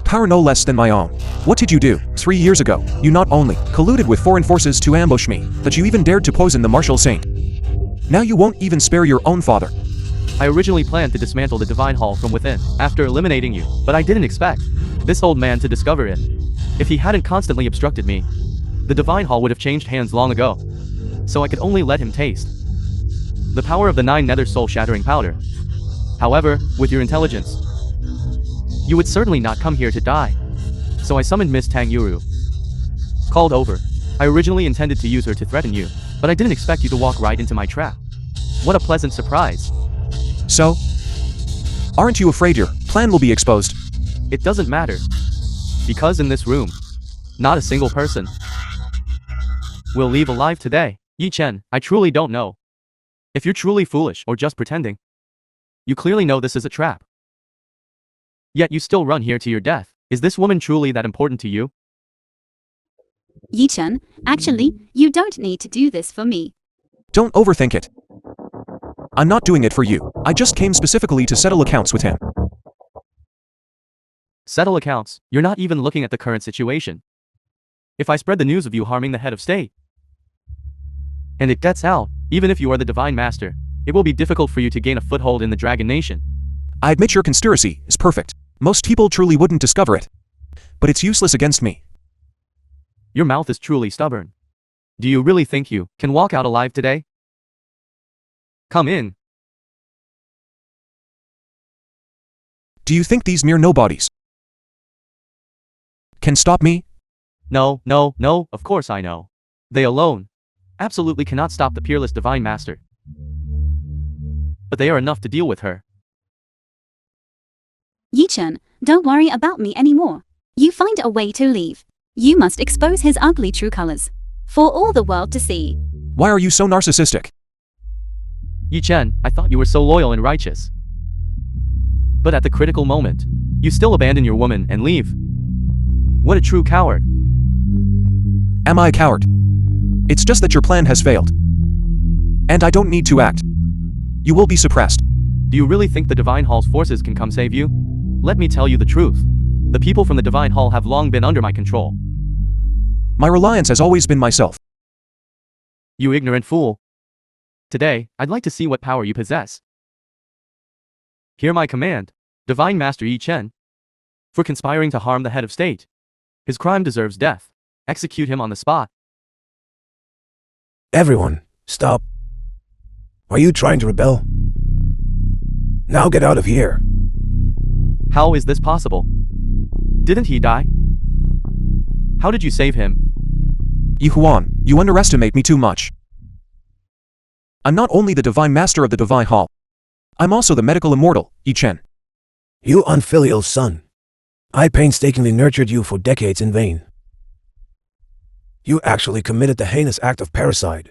power no less than my own. What did you do? 3 years ago, you not only colluded with foreign forces to ambush me, but you even dared to poison the martial saint. Now you won't even spare your own father. I originally planned to dismantle the Divine Hall from within, after eliminating you, but I didn't expect this old man to discover it. If he hadn't constantly obstructed me, the Divine Hall would have changed hands long ago. So I could only let him taste the power of the 9 nether soul-shattering powder. However, with your intelligence, you would certainly not come here to die. So I summoned Miss Tang Yuru. Called over. I originally intended to use her to threaten you, but I didn't expect you to walk right into my trap. What a pleasant surprise. So? Aren't you afraid your plan will be exposed? It doesn't matter. Because in this room, not a single person will leave alive today. Yi Chen, I truly don't know if you're truly foolish or just pretending. You clearly know this is a trap. Yet you still run here to your death. Is this woman truly that important to you? Yi Chen, actually, you don't need to do this for me. Don't overthink it. I'm not doing it for you. I just came specifically to settle accounts with him. Settle accounts? You're not even looking at the current situation. If I spread the news of you harming the head of state, and it gets out, even if you are the Divine Master, it will be difficult for you to gain a foothold in the Dragon Nation. I admit your conspiracy is perfect. Most people truly wouldn't discover it. But it's useless against me. Your mouth is truly stubborn. Do you really think you can walk out alive today? Come in. Do you think these mere nobodies can stop me? No, no, no, of course I know. They alone absolutely cannot stop the peerless Divine Master. But they are enough to deal with her. Yichen, don't worry about me anymore. You find a way to leave. You must expose his ugly true colors. For all the world to see. Why are you so narcissistic? Yi Chen, I thought you were so loyal and righteous. But at the critical moment, you still abandon your woman and leave. What a true coward. Am I a coward? It's just that your plan has failed. And I don't need to act. You will be suppressed. Do you really think the Divine Hall's forces can come save you? Let me tell you the truth. The people from the Divine Hall have long been under my control. My reliance has always been myself. You ignorant fool. Today, I'd like to see what power you possess. Hear my command, Divine Master Yi Chen. For conspiring to harm the head of state. His crime deserves death. Execute him on the spot. Everyone, stop. Are you trying to rebel? Now get out of here. How is this possible? Didn't he die? How did you save him? Yi Huan, you underestimate me too much. I'm not only the Divine Master of the Divine Hall. I'm also the medical immortal, Yi Chen. You unfilial son. I painstakingly nurtured you for decades in vain. You actually committed the heinous act of parricide.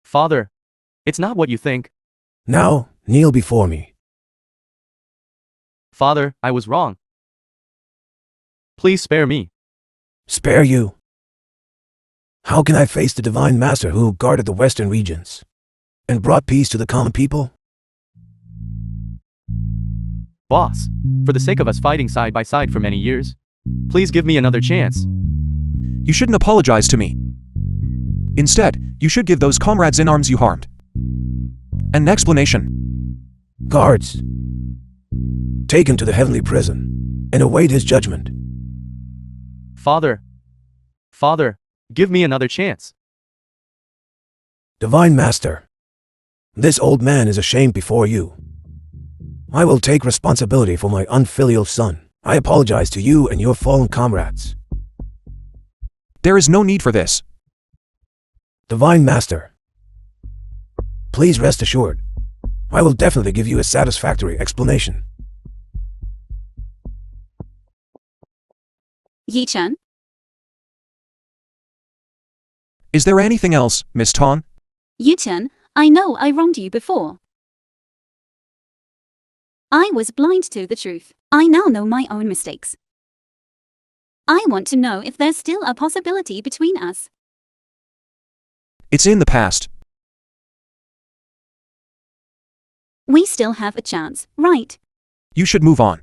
Father, it's not what you think. Now, kneel before me. Father, I was wrong. Please spare me. Spare you? How can I face the Divine Master who guarded the western regions and brought peace to the common people? Boss, for the sake of us fighting side by side for many years, please give me another chance. You shouldn't apologize to me. Instead, you should give those comrades in arms you harmed an explanation. Guards, take him to the heavenly prison and await his judgment. Father, give me another chance. Divine Master, this old man is ashamed before you. I will take responsibility for my unfilial son. I apologize to you and your fallen comrades. There is no need for this. Divine Master, please rest assured. I will definitely give you a satisfactory explanation. Yi Chen? Is there anything else, Miss Tong? Yi Chen, I know I wronged you before. I was blind to the truth. I now know my own mistakes. I want to know if there's still a possibility between us. It's in the past. We still have a chance, right? You should move on.